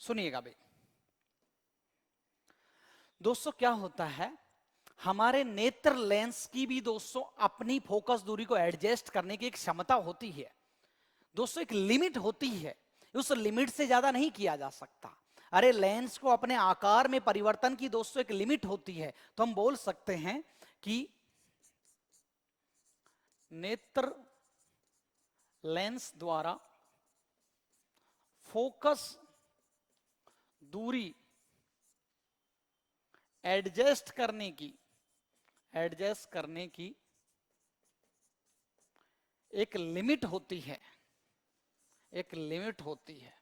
सुनिएगा भाई। दोस्तों क्या होता है, हमारे नेत्र लेंस की भी दोस्तों अपनी फोकस दूरी को एडजस्ट करने की एक क्षमता होती है दोस्तों, एक लिमिट होती है, उस लिमिट से ज्यादा नहीं किया जा सकता। अरे लेंस को अपने आकार में परिवर्तन की दोस्तों एक लिमिट होती है। तो हम बोल सकते हैं कि नेत्र लेंस द्वारा फोकस दूरी एडजस्ट करने की एक लिमिट होती है, एक लिमिट होती है,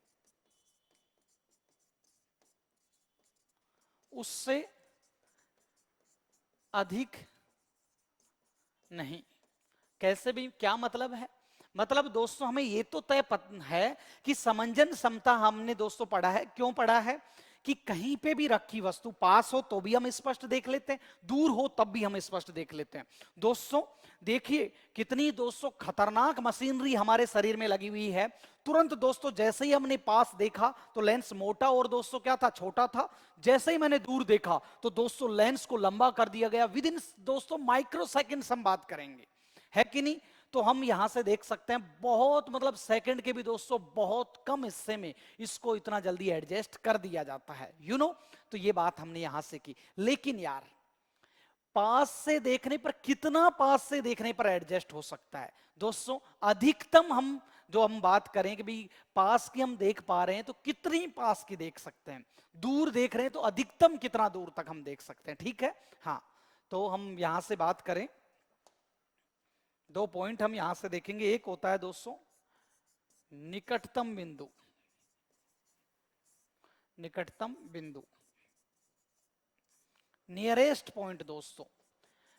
उससे अधिक नहीं। कैसे भी, क्या मतलब है, मतलब दोस्तों हमें ये तो तय है कि समंजन समता हमने दोस्तों पढ़ा है। क्यों पढ़ा है, कि कहीं पे भी रखी वस्तु पास हो तो भी हम स्पष्ट देख लेते हैं, दूर हो तब भी हम स्पष्ट देख लेते हैं। दोस्तों देखिए कितनी दोस्तों खतरनाक मशीनरी हमारे शरीर में लगी हुई है। तुरंत दोस्तों जैसे ही हमने पास देखा तो लेंस मोटा और दोस्तों क्या था, छोटा था। जैसे ही मैंने दूर देखा तो दोस्तों लेंस को लंबा कर दिया गया। विद इन दोस्तों माइक्रो सेकेंड्स हम बात करेंगे, है कि नहीं? तो हम यहां से देख सकते हैं बहुत मतलब सेकंड के भी दोस्तों बहुत कम हिस्से में इसको इतना जल्दी एडजस्ट कर दिया जाता है, तो ये बात हमने यहां से की। लेकिन यार पास से देखने पर, कितना पास से देखने पर एडजस्ट हो सकता है दोस्तों? अधिकतम हम जो हम बात करें कि भाई पास की हम देख पा रहे हैं तो कितनी पास की देख सकते हैं, दूर देख रहे हैं तो अधिकतम कितना दूर तक हम देख सकते हैं, ठीक है? हाँ, तो हम यहां से बात करें, दो पॉइंट हम यहां से देखेंगे। एक होता है दोस्तों निकटतम बिंदु, निकटतम बिंदु, नियरेस्ट पॉइंट दोस्तों।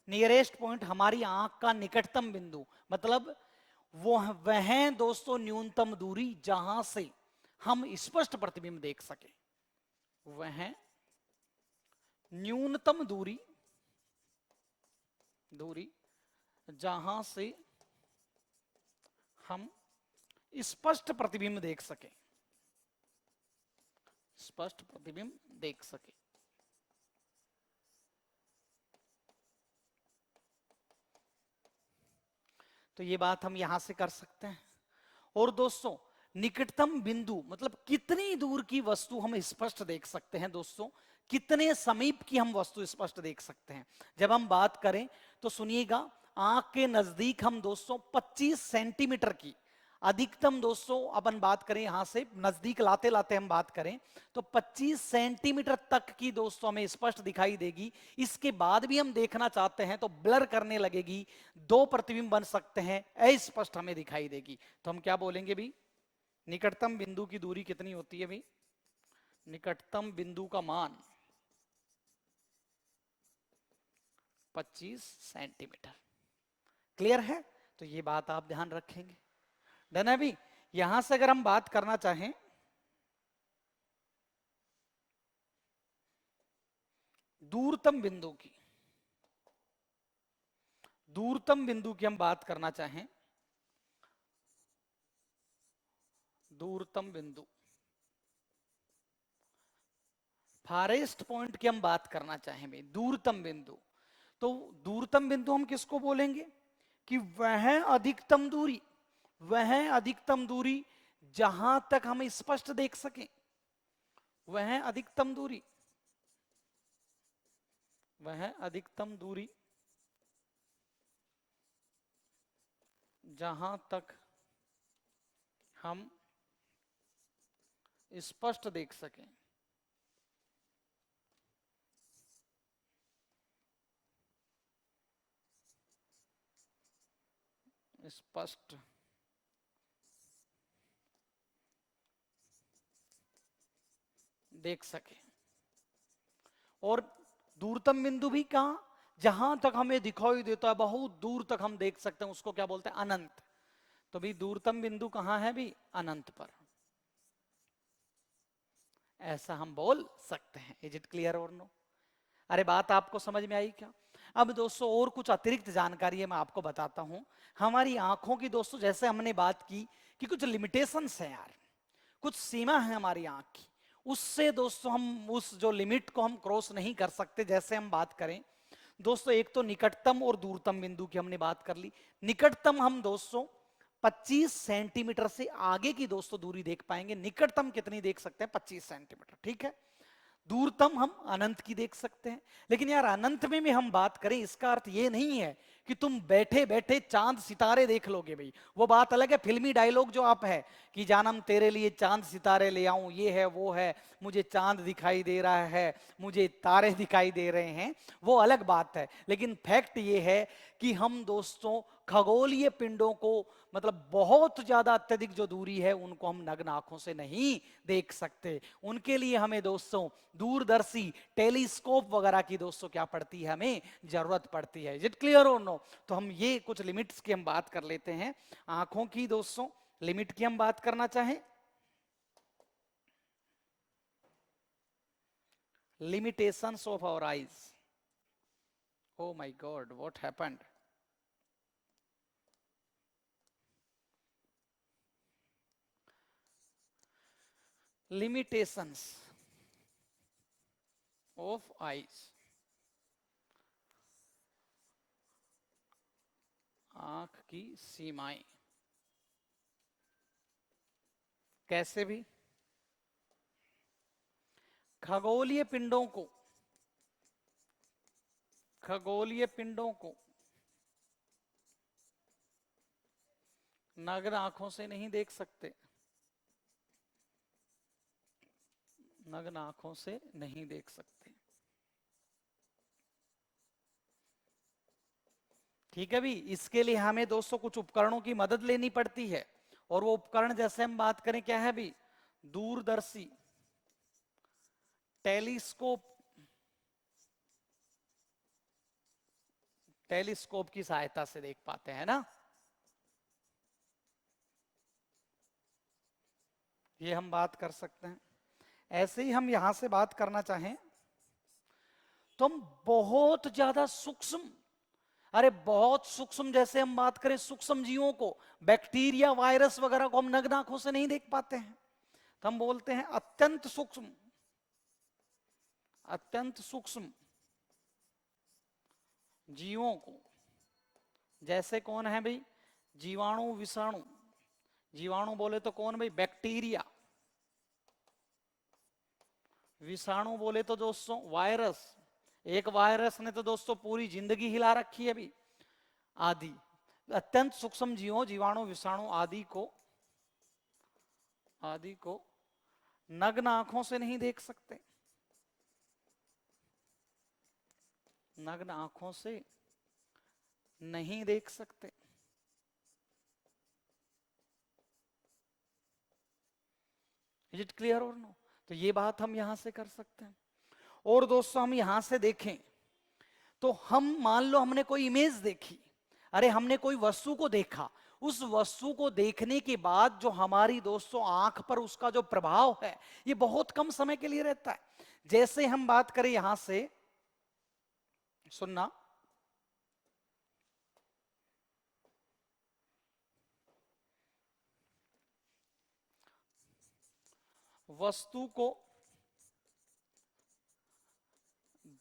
नियरेस्ट पॉइंट हमारी आंख का निकटतम बिंदु, मतलब वो वह दोस्तों न्यूनतम दूरी जहां से हम स्पष्ट प्रतिबिंब देख सके, वह न्यूनतम दूरी, दूरी जहां से हम स्पष्ट प्रतिबिंब देख सके, स्पष्ट प्रतिबिंब देख सके। तो ये बात हम यहां से कर सकते हैं। और दोस्तों निकटतम बिंदु मतलब कितनी दूर की वस्तु हम स्पष्ट देख सकते हैं दोस्तों, कितने समीप की हम वस्तु स्पष्ट देख सकते हैं। जब हम बात करें तो सुनिएगा, आंख के नजदीक हम दोस्तों 25 सेंटीमीटर की अधिकतम दोस्तों, अपन बात करें यहां से नजदीक लाते लाते हम बात करें तो 25 सेंटीमीटर तक की दोस्तों हमें स्पष्ट दिखाई देगी। इसके बाद भी हम देखना चाहते हैं तो ब्लर करने लगेगी, दो प्रतिबिंब बन सकते हैं, अस्पष्ट हमें दिखाई देगी। तो हम क्या बोलेंगे भी, निकटतम बिंदु की दूरी कितनी होती है भी, निकटतम बिंदु का मान 25 सेंटीमीटर। क्लियर है? तो ये बात आप ध्यान रखेंगे। डन है भी? यहां से अगर हम बात करना चाहें दूरतम बिंदु की, दूरतम बिंदु की हम बात करना चाहें, दूरतम बिंदु, फारेस्ट पॉइंट की हम बात करना चाहें भाई, दूरतम बिंदु, तो दूरतम बिंदु हम किसको बोलेंगे कि वह अधिकतम दूरी, वह अधिकतम दूरी जहां तक हम स्पष्ट देख सकें, वह अधिकतम दूरी, वह अधिकतम दूरी जहां तक हम स्पष्ट देख सकें, स्पष्ट देख सके। और दूरतम बिंदु भी कहां, जहां तक हमें दिखाई देता है बहुत दूर तक हम देख सकते हैं, उसको क्या बोलते हैं, अनंत। तो भी दूरतम बिंदु कहां है भी, अनंत पर, ऐसा हम बोल सकते हैं। इज इट क्लियर और नो? अरे बात आपको समझ में आई क्या? अब दोस्तों और कुछ अतिरिक्त जानकारी है मैं आपको बताता हूं। हमारी आंखों की दोस्तों जैसे हमने बात की कि कुछ लिमिटेशंस है यार, कुछ सीमा है हमारी आंख की, उससे दोस्तों हम उस जो लिमिट को हम क्रॉस नहीं कर सकते। जैसे हम बात करें दोस्तों, एक तो निकटतम और दूरतम बिंदु की हमने बात कर ली। निकटतम हम दोस्तों 25 सेंटीमीटर से आगे की दोस्तों दूरी देख पाएंगे, निकटतम कितनी देख सकते हैं, 25 सेंटीमीटर, ठीक है? दूरतम हम अनंत की देख सकते हैं। लेकिन यार अनंत में भी हम बात करें, इसका अर्थ ये नहीं है कि तुम बैठे बैठे चांद सितारे देख लोगे भाई, वो बात अलग है। फिल्मी डायलॉग जो आप है कि जानम तेरे लिए चांद सितारे ले आऊं, ये है वो है, मुझे चांद दिखाई दे रहा है, मुझे तारे दिखाई दे रहे हैं, वो अलग बात है। लेकिन फैक्ट ये है कि हम दोस्तों खगोलीय पिंडों को, मतलब बहुत ज्यादा अत्यधिक जो दूरी है उनको हम नग्न आंखों से नहीं देख सकते। उनके लिए हमें दोस्तों दूरदर्शी टेलीस्कोप वगैरह की दोस्तों क्या पड़ती है, हमें जरूरत पड़ती है। इज इट क्लियर और नो? तो हम ये कुछ लिमिट्स की हम बात कर लेते हैं। आंखों की दोस्तों लिमिट की हम बात करना चाहें, limitations of our eyes. Oh my God, what happened? Limitations of eyes. आंख की सीमाएं कैसे भी खगोलीय पिंडों को नग्न आंखों से नहीं देख सकते, नग्न आंखों से नहीं देख सकते। ठीक है भी, इसके लिए हमें दोस्तों कुछ उपकरणों की मदद लेनी पड़ती है, और वो उपकरण जैसे हम बात करें क्या है भी, दूरदर्शी, टेलीस्कोप, टेलीस्कोप की सहायता से देख पाते हैं ना। ये हम बात कर सकते हैं। ऐसे ही हम यहां से बात करना चाहें तो हम बहुत ज्यादा सूक्ष्म, अरे बहुत सूक्ष्म, जैसे हम बात करें सूक्ष्म जीवों को, बैक्टीरिया वायरस वगैरह को हम नग्न आंखों से नहीं देख पाते हैं, तो हम बोलते हैं अत्यंत सूक्ष्म, अत्यंत सूक्ष्म जीवों को। जैसे कौन है भाई, जीवाणु विषाणु, जीवाणु बोले तो कौन भाई, बैक्टीरिया, विषाणु बोले तो दोस्तों वायरस, एक वायरस ने तो दोस्तों पूरी जिंदगी हिला रखी है भी, आदि अत्यंत सूक्ष्म जीवों, जीवाणु विषाणु आदि को नग्न आंखों से नहीं देख सकते, नग्न आंखों से नहीं देख सकते। इज इट क्लियर और नो? तो ये बात हम यहां से कर सकते हैं। और दोस्तों हम यहां से देखें तो हम मान लो हमने कोई इमेज देखी, अरे हमने कोई वस्तु को देखा, उस वस्तु को देखने के बाद जो हमारी दोस्तों आंख पर उसका जो प्रभाव है ये बहुत कम समय के लिए रहता है। जैसे हम बात करें यहां से, सुनना, वस्तु को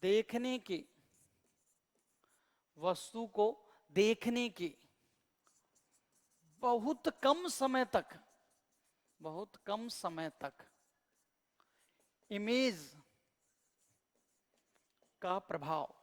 देखने के, वस्तु को देखने के बहुत कम समय तक, बहुत कम समय तक इमेज का प्रभाव,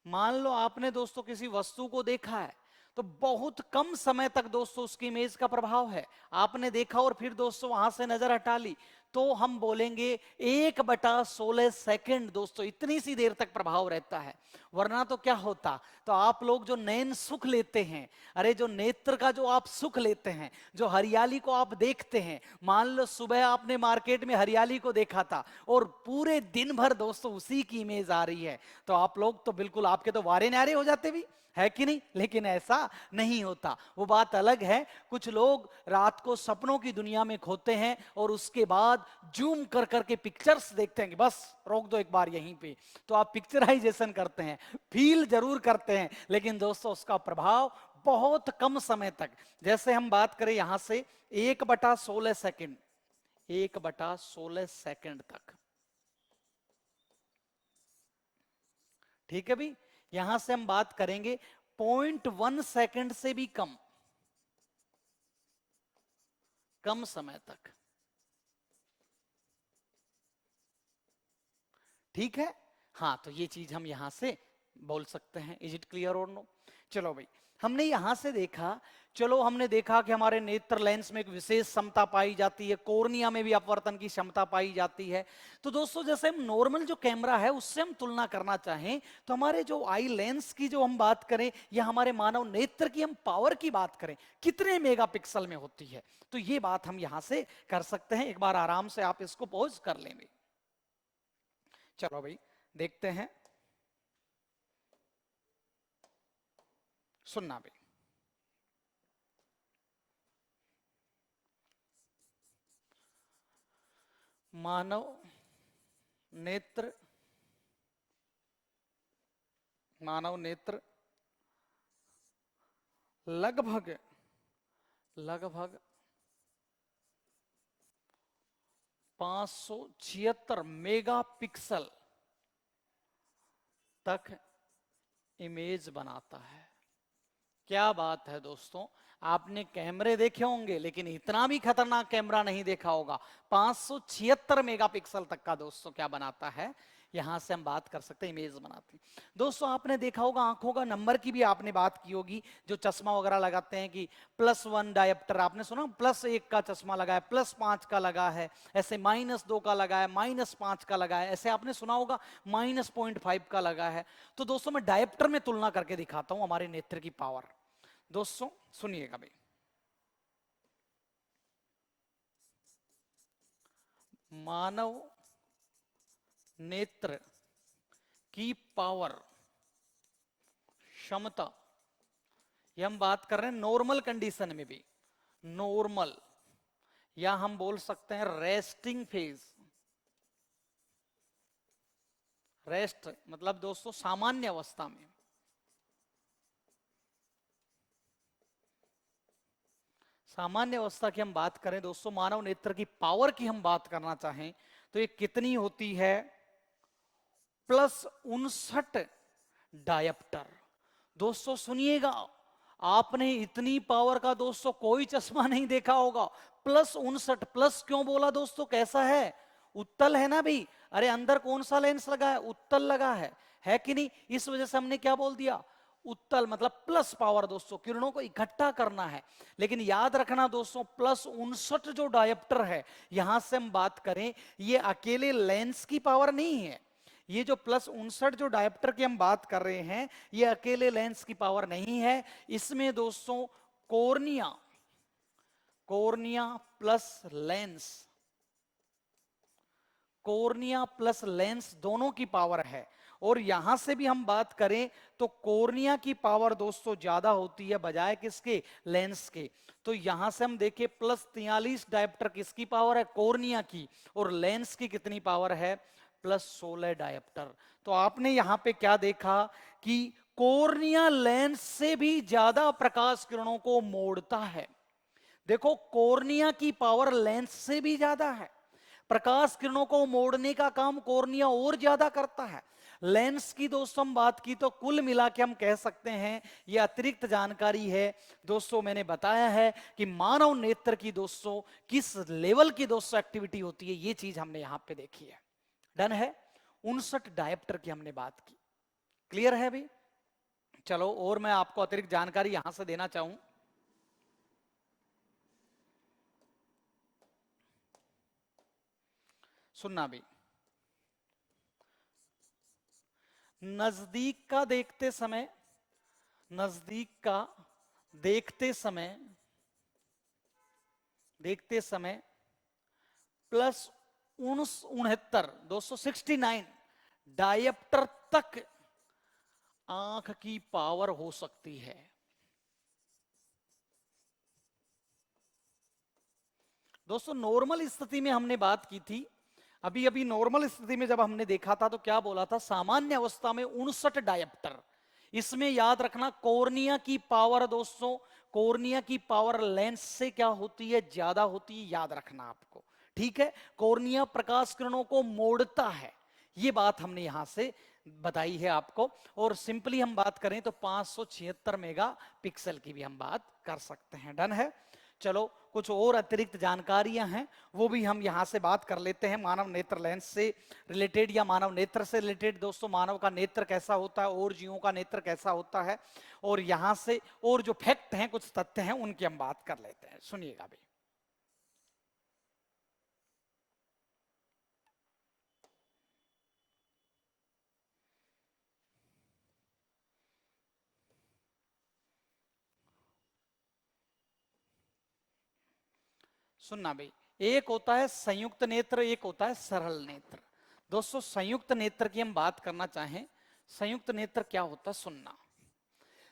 मान लो आपने दोस्तों किसी वस्तु को देखा है तो बहुत कम समय तक दोस्तों उसकी इमेज का प्रभाव है, आपने देखा और फिर दोस्तों वहां से नजर हटा ली, तो हम बोलेंगे 1/16 सेकंड दोस्तों, इतनी सी देर तक प्रभाव रहता है। वरना तो क्या होता, तो आप लोग जो नयन सुख लेते हैं, अरे जो नेत्र का जो आप सुख लेते हैं, जो हरियाली को आप देखते हैं, मान लो सुबह आपने मार्केट में हरियाली को देखा था और पूरे दिन भर दोस्तों उसी की इमेज आ रही है, तो आप लोग तो बिल्कुल, आपके तो वारे न्यारे हो जाते भी, है कि नहीं? लेकिन ऐसा नहीं होता, वो बात अलग है। कुछ लोग रात को सपनों की दुनिया में खोते हैं और उसके बाद जूम कर करके पिक्चर्स देखते हैं कि बस रोक दो एक बार यहीं पे, तो आप पिक्चराइजेशन करते हैं, फील जरूर करते हैं, लेकिन दोस्तों उसका प्रभाव बहुत कम समय तक, जैसे हम बात करें यहां से 1/16 सेकंड, 1/16 सेकंड तक, ठीक है भी। यहां से हम बात करेंगे 0.1 सेकंड से भी कम, कम समय तक, ठीक है। हाँ, तो ये चीज हम यहां से बोल सकते हैं। इज इट क्लियर और नो? चलो भाई, हमने यहां से देखा, चलो हमने देखा कि हमारे नेत्र लेंस में एक विशेष क्षमता पाई जाती है, कोर्निया में भी अपवर्तन की क्षमता पाई जाती है। तो दोस्तों जैसे हम नॉर्मल जो कैमरा है उससे हम तुलना करना चाहें तो हमारे जो आई लेंस की जो हम बात करें या हमारे मानव नेत्र की हम पावर की बात करें, कितने मेगापिक्सल में होती है, तो ये बात हम यहां से कर सकते हैं। एक बार आराम से आप इसको पॉज कर लेंगे। चलो भाई देखते हैं, सुनना भाई, मानव नेत्र, मानव नेत्र लगभग लगभग 576 मेगापिक्सल तक इमेज बनाता है। क्या बात है दोस्तों, आपने कैमरे देखे होंगे लेकिन इतना भी खतरनाक कैमरा नहीं देखा होगा। 576 मेगापिक्सल तक का दोस्तों क्या बनाता है, यहां से हम बात कर सकते हैं, इमेज बनाती है। दोस्तों आपने देखा होगा आंखों का नंबर की भी आपने बात की होगी, जो चश्मा वगैरह लगाते हैं कि +1 डायप्टर, आपने सुना +1 का चश्मा लगा है, +5 का लगा है, ऐसे -2 का लगा है, -5 का लगा है, ऐसे आपने सुना होगा -0.5 का लगा है। तो दोस्तों मैं डायप्टर में तुलना करके दिखाता हूं हमारे नेत्र की पावर। दोस्तों सुनिएगा भाई, मानव नेत्र की पावर, क्षमता, ये हम बात कर रहे हैं नॉर्मल कंडीशन में भी, नॉर्मल, या हम बोल सकते हैं रेस्टिंग फेज। रेस्ट मतलब दोस्तों सामान्य अवस्था में, सामान्य अवस्था की हम बात करें दोस्तों, मानव नेत्र की पावर की हम बात करना चाहें तो ये कितनी होती है, +59 डायप्टर। दोस्तों सुनिएगा, आपने इतनी पावर का दोस्तों कोई चश्मा नहीं देखा होगा। +59, प्लस क्यों बोला दोस्तों, कैसा है, उत्तल है ना भी, अरे अंदर कौन सा लेंस लगा है, उत्तल लगा है कि नहीं, इस वजह से हमने क्या बोल दिया, उत्तल, मतलब प्लस पावर दोस्तों, किरणों को इकट्ठा करना है। लेकिन याद रखना दोस्तों, +59 जो डायप्टर है, यहां से हम बात करें, ये अकेले लेंस की पावर नहीं है। ये जो +59 जो डायप्टर की हम बात कर रहे हैं, ये अकेले लेंस की पावर नहीं है, इसमें दोस्तों cornea, cornea plus lens, cornea plus lens दोनों की पावर है। और यहां से भी हम बात करें तो कोर्निया की पावर दोस्तों ज्यादा होती है बजाय किसके, लेंस के। तो यहां से हम देखें +43 डायप्टर किसकी पावर है, कोर्निया की, और लेंस की कितनी पावर है, +16 डायप्टर। तो आपने यहां पे क्या देखा कि कोर्निया लेंस से भी ज्यादा प्रकाश किरणों को मोड़ता है। देखो कोर्निया की पावर लेंस से भी ज्यादा है, प्रकाश किरणों को मोड़ने का काम कोर्निया और ज्यादा करता है। लेंस की दोस्तों हम बात की तो कुल मिला के हम कह सकते हैं यह अतिरिक्त जानकारी है दोस्तों। मैंने बताया है कि मानव नेत्र की दोस्तों किस लेवल की दोस्तों एक्टिविटी होती है, ये चीज हमने यहां पे देखी है। डन है, 59 डायप्टर की हमने बात की, क्लियर है भाई। चलो और मैं आपको अतिरिक्त जानकारी यहां से देना चाहूं, सुनना भी, नजदीक का देखते समय, नजदीक का देखते समय, देखते समय +69 269 डायप्टर तक आंख की पावर हो सकती है। दोस्तों नॉर्मल स्थिति में हमने बात की थी, अभी अभी नॉर्मल स्थिति में जब हमने देखा था तो क्या बोला था, सामान्य अवस्था में 59 डायप्टर। इसमें याद रखना कोर्निया की पावर दोस्तों, कोर्निया की पावर लेंस से क्या होती है, ज्यादा होती है, याद रखना आपको, ठीक है। कोर्निया प्रकाश किरणों को मोड़ता है, ये बात हमने यहां से बताई है आपको। और सिंपली हम बात करें तो 576 मेगा पिक्सल की भी हम बात कर सकते हैं। डन है, चलो कुछ और अतिरिक्त जानकारियां हैं वो भी हम यहां से बात कर लेते हैं, मानव नेत्र लेंस से रिलेटेड या मानव नेत्र से रिलेटेड। दोस्तों मानव का नेत्र कैसा होता है और जीवों का नेत्र कैसा होता है, और यहां से और जो फैक्ट हैं, कुछ तथ्य हैं, उनकी हम बात कर लेते हैं, सुनिएगा भाई। सुनना भाई, एक होता है संयुक्त नेत्र, एक होता है सरल नेत्र। दोस्तों संयुक्त नेत्र की हम बात करना चाहें, संयुक्त नेत्र क्या होता है, सुनना।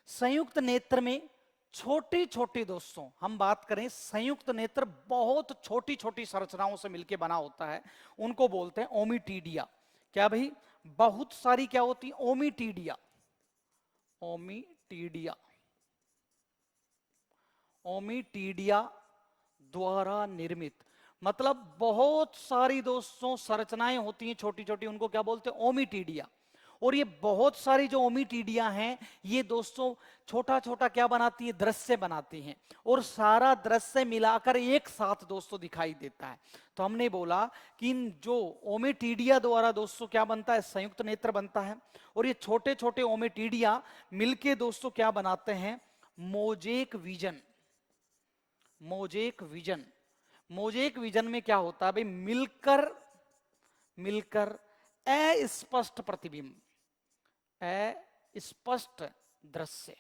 संयुक्त नेत्र में छोटी छोटी, दोस्तों हम बात करें संयुक्त नेत्र बहुत छोटी छोटी संरचनाओं से मिलकर बना होता है, उनको बोलते हैं ओमिटीडिया। क्या भाई, बहुत सारी क्या होती है, ओमिटीडिया, ओमिटीडिया, ओमिटीडिया द्वारा निर्मित, मतलब बहुत सारी दोस्तों संरचनाएं होती हैं छोटी छोटी, उनको क्या बोलते हैं, ओमिटीडिया। और ये बहुत सारी जो ओमिटीडिया हैं ये दोस्तों छोटा छोटा क्या बनाती है, दृश्य बनाती हैं, और सारा दृश्य मिलाकर एक साथ दोस्तों दिखाई देता है। तो हमने बोला कि इन जो ओमिटीडिया द्वारा दोस्तों क्या बनता है, संयुक्त नेत्र बनता है, और ये छोटे छोटे ओमिटीडिया मिलके दोस्तों क्या बनाते हैं, mosaic vision. Mosaic vision, mosaic vision में क्या होता है भाई, मिलकर मिलकर अस्पष्ट प्रतिबिंब, अस्पष्ट दृश्य।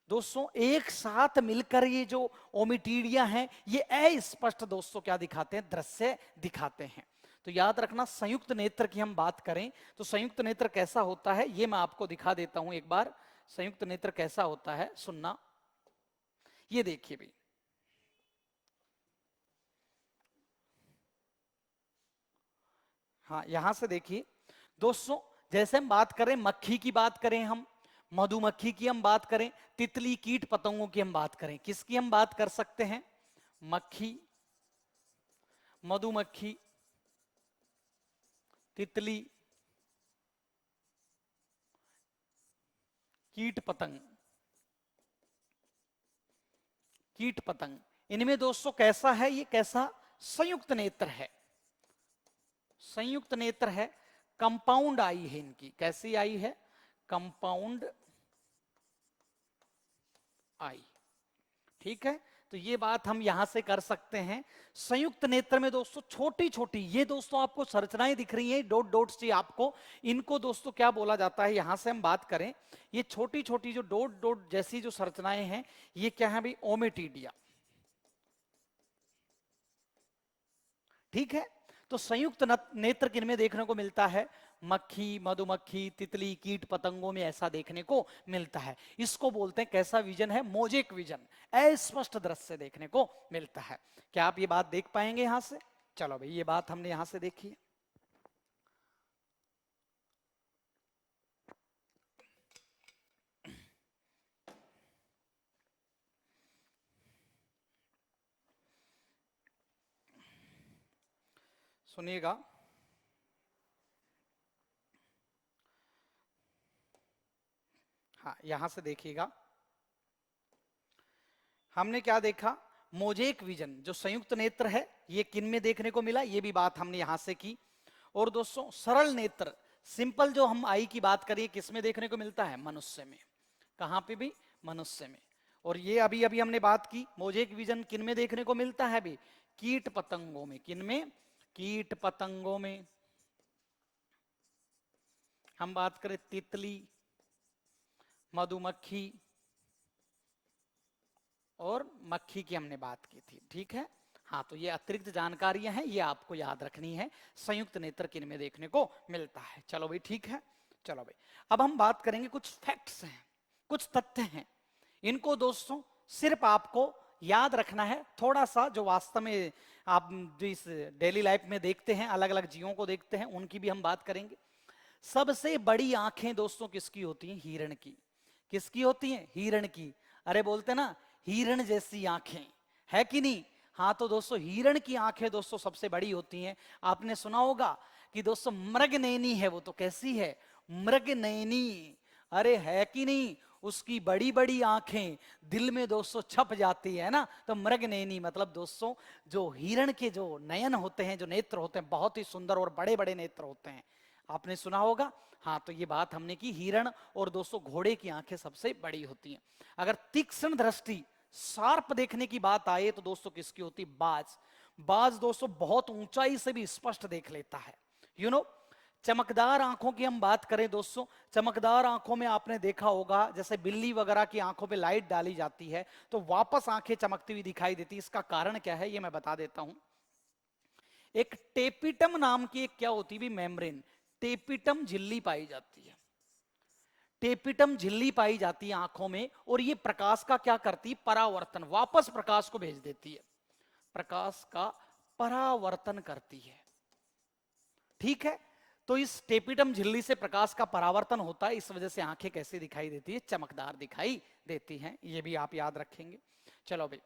दोस्तों एक साथ मिलकर ये जो ओमिटीडिया हैं ये अस्पष्ट दोस्तों क्या दिखाते हैं, दृश्य दिखाते हैं। तो याद रखना, संयुक्त नेत्र की हम बात करें तो संयुक्त नेत्र कैसा होता है ये मैं आपको दिखा देता हूं एक बार। संयुक्त नेत्र कैसा होता है सुनना, ये देखिए भाई, हाँ यहां से देखिए दोस्तों, जैसे हम बात करें मक्खी की बात करें, हम मधुमक्खी की हम बात करें, तितली कीट पतंगों की हम बात करें, किसकी हम बात कर सकते हैं, मक्खी, मधुमक्खी, तितली, कीट पतंग, कीट पतंग। इनमें दोस्तों कैसा है, ये कैसा संयुक्त नेत्र है, संयुक्त नेत्र है, कंपाउंड आई है इनकी, कैसी आई है, कंपाउंड आई। ठीक है, तो ये बात हम यहां से कर सकते हैं। संयुक्त नेत्र में दोस्तों छोटी छोटी, ये दोस्तों आपको संरचनाएं दिख रही हैं, डॉट डॉट्स जी आपको, इनको दोस्तों क्या बोला जाता है, यहां से हम बात करें, ये छोटी छोटी जो डॉट डॉट जैसी जो संरचनाएं हैं ये क्या है भाई, ओमेटीडिया। ठीक है, तो संयुक्त नेत्र किन में देखने को मिलता है, मक्खी, मधुमक्खी, तितली, कीट पतंगों में ऐसा देखने को मिलता है। इसको बोलते हैं कैसा विजन है, मोजेक विजन, अस्पष्ट दृश्य देखने को मिलता है। क्या आप ये बात देख पाएंगे यहां से, चलो भाई ये बात हमने यहां से देखी। सुनिएगा, हाँ यहां से देखिएगा, हमने क्या देखा, मोजेक विजन जो संयुक्त नेत्र है ये किन में देखने को मिला, ये भी बात हमने यहां से की। और दोस्तों सरल नेत्र, सिंपल जो हम आई की बात करें किस में देखने को मिलता है, मनुष्य में। कहां पे भी, मनुष्य में। और ये अभी अभी हमने बात की, मोजेक विजन किन में देखने को मिलता है भी, कीट पतंगों में। किन में, कीट पतंगों में। हम बात करें तितली, मधुमक्खी और मक्खी की हमने बात की थी। ठीक है, हाँ तो ये अतिरिक्त जानकारियां हैं, ये आपको याद रखनी है, संयुक्त नेत्र किन में देखने को मिलता है। चलो भाई ठीक है, चलो भाई अब हम बात करेंगे, कुछ फैक्ट्स हैं, कुछ तथ्य हैं, इनको दोस्तों सिर्फ आपको याद रखना है। थोड़ा सा जो वास्तव में आप जो इस डेली लाइफ में देखते हैं, अलग अलग जीवों को देखते हैं, उनकी भी हम बात करेंगे। सबसे बड़ी आंखें दोस्तों किसकी होती हैं, हिरण की। किसकी होती हैं, हिरण की। अरे बोलते ना हिरण जैसी आंखें, है कि नहीं। हाँ तो दोस्तों हिरण की आंखें दोस्तों सबसे बड़ी होती हैं। आपने सुना होगा कि दोस्तों मृग नयनी है, वो तो कैसी है, मृग नयनी। अरे है कि नहीं, उसकी बड़ी बड़ी आंखें दिल में दोस्तों छप जाती है ना, तो मृग नयनी मतलब दोस्तों जो हिरण के जो नयन होते हैं, जो नेत्र होते हैं, बहुत ही सुंदर और बड़े बड़े नेत्र होते हैं, आपने सुना होगा। हाँ तो ये बात हमने की, हिरण और दोस्तों घोड़े की आंखें सबसे बड़ी होती हैं। अगर तीक्ष्ण दृष्टि, शार्प देखने की बात आए तो दोस्तों किसकी होती, बाज। बाज दोस्तों बहुत ऊंचाई से भी स्पष्ट देख लेता है, यू नो। चमकदार आंखों की हम बात करें दोस्तों, चमकदार आंखों में आपने देखा होगा जैसे बिल्ली वगैरह की आंखों पे लाइट डाली जाती है तो वापस आंखें चमकती हुई दिखाई देती है। इसका कारण क्या है ये मैं बता देता हूं। एक टेपिटम नाम की एक क्या होती है मेम्ब्रेन, टेपिटम झिल्ली पाई जाती है। टेपिटम झिल्ली पाई जाती है आंखों में, और ये प्रकाश का क्या करती है, परावर्तन, वापस प्रकाश को भेज देती है, प्रकाश का परावर्तन करती है। ठीक है, तो इस टेपिटम झिल्ली से प्रकाश का परावर्तन होता है, इस वजह से आंखें कैसी दिखाई देती है, चमकदार दिखाई देती हैं। ये भी आप याद रखेंगे। चलो भाई,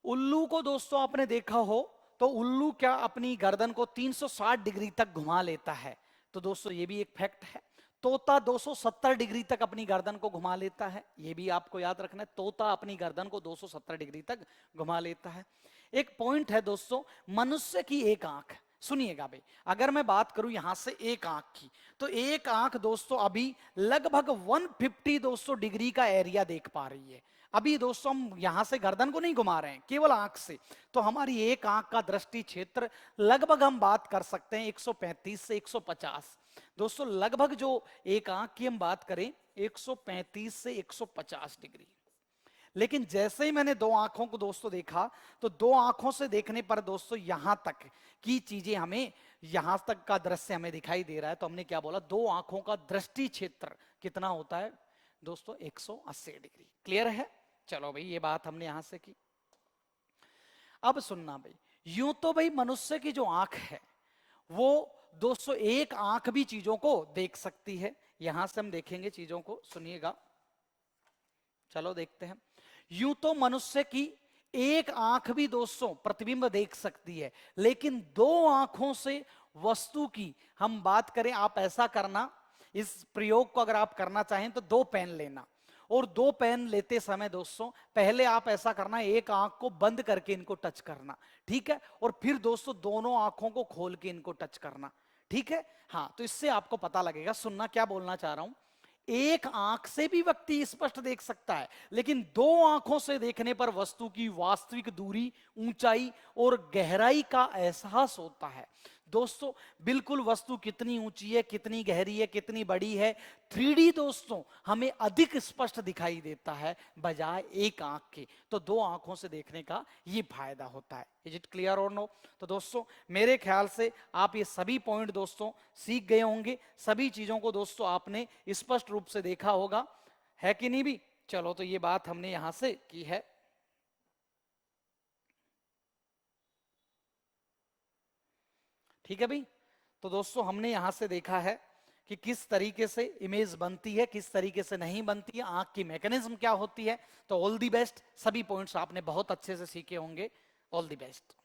उल्लू को दोस्तों आपने देखा हो तो उल्लू क्या अपनी गर्दन को 360 डिग्री तक घुमा लेता है। तो दोस्तों ये भी एक फैक्ट है। तोता 270 डिग्री तक अपनी गर्दन को घुमा लेता है, ये भी आपको याद रखना है, तोता अपनी गर्दन को 270 डिग्री तक घुमा लेता है। एक पॉइंट है दोस्तों, मनुष्य की एक आंख, सुनिएगा भाई, अगर मैं बात करूं यहां से एक आंख की, तो एक आंख दोस्तों अभी लगभग 150 दोस्तों डिग्री का एरिया देख पा रही है। अभी दोस्तों हम यहां से गर्दन को नहीं घुमा रहे हैं, केवल आंख से, तो हमारी एक आंख का दृष्टि क्षेत्र लगभग हम बात कर सकते हैं 135 से 150। दोस्तों लगभग जो एक आंख की हम बात करें 135 से 150 डिग्री। लेकिन जैसे ही मैंने दो आंखों को दोस्तों देखा, तो दो आंखों से देखने पर दोस्तों यहां तक की चीजें हमें, यहां तक का दृश्य हमें दिखाई दे रहा है, तो हमने क्या बोला, दो आंखों का दृष्टि क्षेत्र कितना होता है दोस्तों, 180 डिग्री। क्लियर है? चलो भाई ये बात हमने यहां से की। अब सुनना भाई, यूं तो भाई मनुष्य की जो आंख है वो दोस्तों एक आंख भी चीजों को देख सकती है। यहां से हम देखेंगे चीजों को, सुनिएगा, चलो देखते हैं। यूं तो मनुष्य की एक आंख भी दोस्तों प्रतिबिंब देख सकती है, लेकिन दो आंखों से वस्तु की हम बात करें, आप ऐसा करना, इस प्रयोग को अगर आप करना चाहें तो दो पेन लेना, और दो पेन लेते समय दोस्तों पहले आप ऐसा करना, एक आंख को बंद करके इनको टच करना, ठीक है, और फिर दोस्तों दोनों आंखों को खोल के इनको टच करना, ठीक है। हाँ, तो इससे आपको पता लगेगा, सुनना क्या बोलना चाह रहा हूं, एक आंख से भी व्यक्ति स्पष्ट देख सकता है, लेकिन दो आंखों से देखने पर वस्तु की वास्तविक दूरी, ऊंचाई और गहराई का एहसास होता है। दोस्तों बिल्कुल वस्तु कितनी ऊंची है, कितनी गहरी है, कितनी बड़ी है, 3D दोस्तों हमें अधिक स्पष्ट दिखाई देता है बजाय एक आंख के। तो दो आंखों से देखने का ये फायदा होता है। इज इट क्लियर और नो? तो दोस्तों मेरे ख्याल से आप ये सभी पॉइंट दोस्तों सीख गए होंगे, सभी चीजों को दोस्तों आपने स्पष्ट रूप से देखा होगा, है कि नहीं भी? चलो तो ये बात हमने यहां से की है। ठीक है भाई, तो दोस्तों हमने यहां से देखा है कि किस तरीके से इमेज बनती है, किस तरीके से नहीं बनती है, आंख की मैकेनिज्म क्या होती है। तो ऑल दी बेस्ट, सभी पॉइंट्स आपने बहुत अच्छे से सीखे होंगे। All the best.